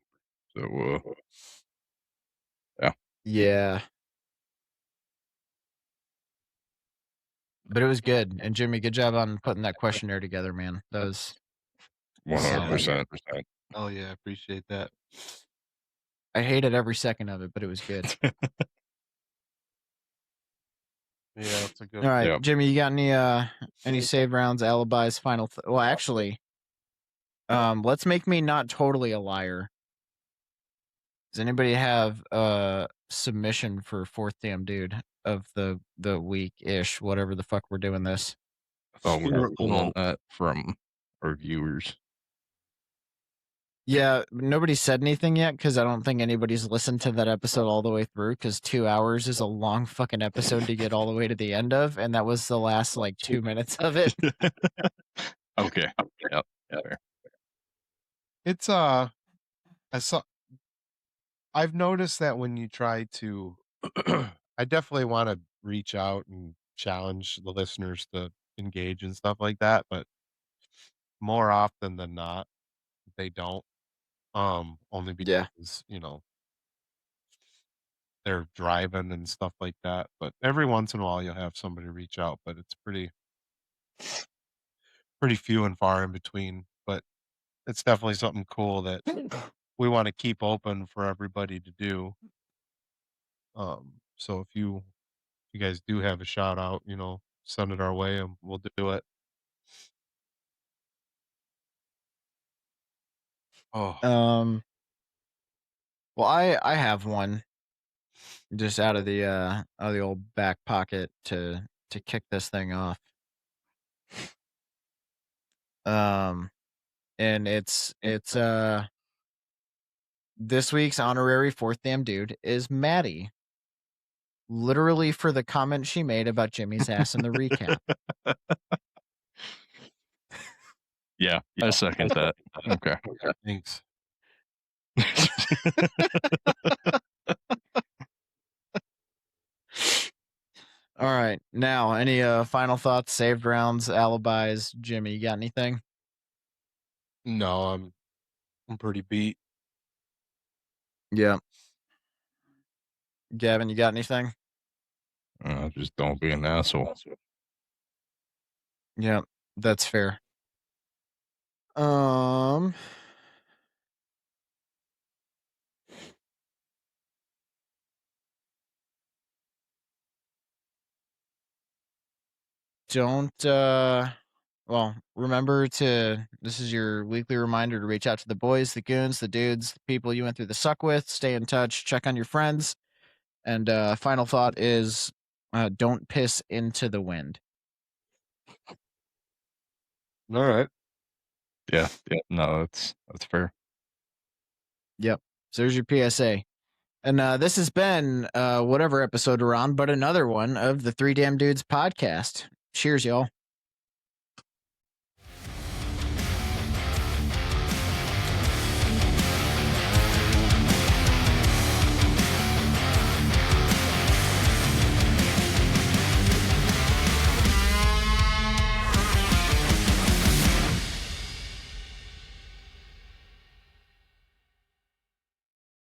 So, yeah. Yeah. But it was good. And Jimmy, good job on putting that questionnaire together, man. That was 100%. Oh yeah, I appreciate that. I hated every second of it, but it was good. Yeah, it's a good. All right, Yep. Jimmy, you got any save rounds, alibis, final? Well, actually, let's make me not totally a liar. Does anybody have a submission for fourth damn dude of the week ish, whatever the fuck we're doing this? I thought we were pulling that from our viewers. Yeah, nobody said anything yet because I don't think anybody's listened to that episode all the way through because 2 hours is a long fucking episode to get all the way to the end of, and that was the last like 2 minutes of it. Okay. Yep. Fair. It's I've noticed that when you try to I definitely want to reach out and challenge the listeners to engage and stuff like that, but more often than not, they don't. Only Yeah. because, they're driving and stuff like that. But every once in a while you'll have somebody reach out, but it's pretty few and far in between. But it's definitely something cool that we want to keep open for everybody to do. So if you guys do have a shout out, send it our way and we'll do it. Oh, Um. Well, I have one just out of the old back pocket to kick this thing off. Um, and it's this week's honorary fourth damn dude is Maddie. Literally for the comment she made about Jimmy's ass in the recap. Yeah, I second that. Okay. thanks. All right. Now, any final thoughts, saved rounds, alibis? Jimmy, you got anything? No, I'm pretty beat. Yeah. Gavin, you got anything? Just don't be an asshole. Yeah, that's fair. Um don't well, remember to this is your weekly reminder to reach out to the boys, the goons, the dudes, the people you went through the suck with, stay in touch, check on your friends. And final thought is don't piss into the wind. All right. Yeah. No, that's fair. Yep. So there's your PSA. And this has been whatever episode we're on, but another one of the Three Damn Dudes podcast. Cheers, y'all.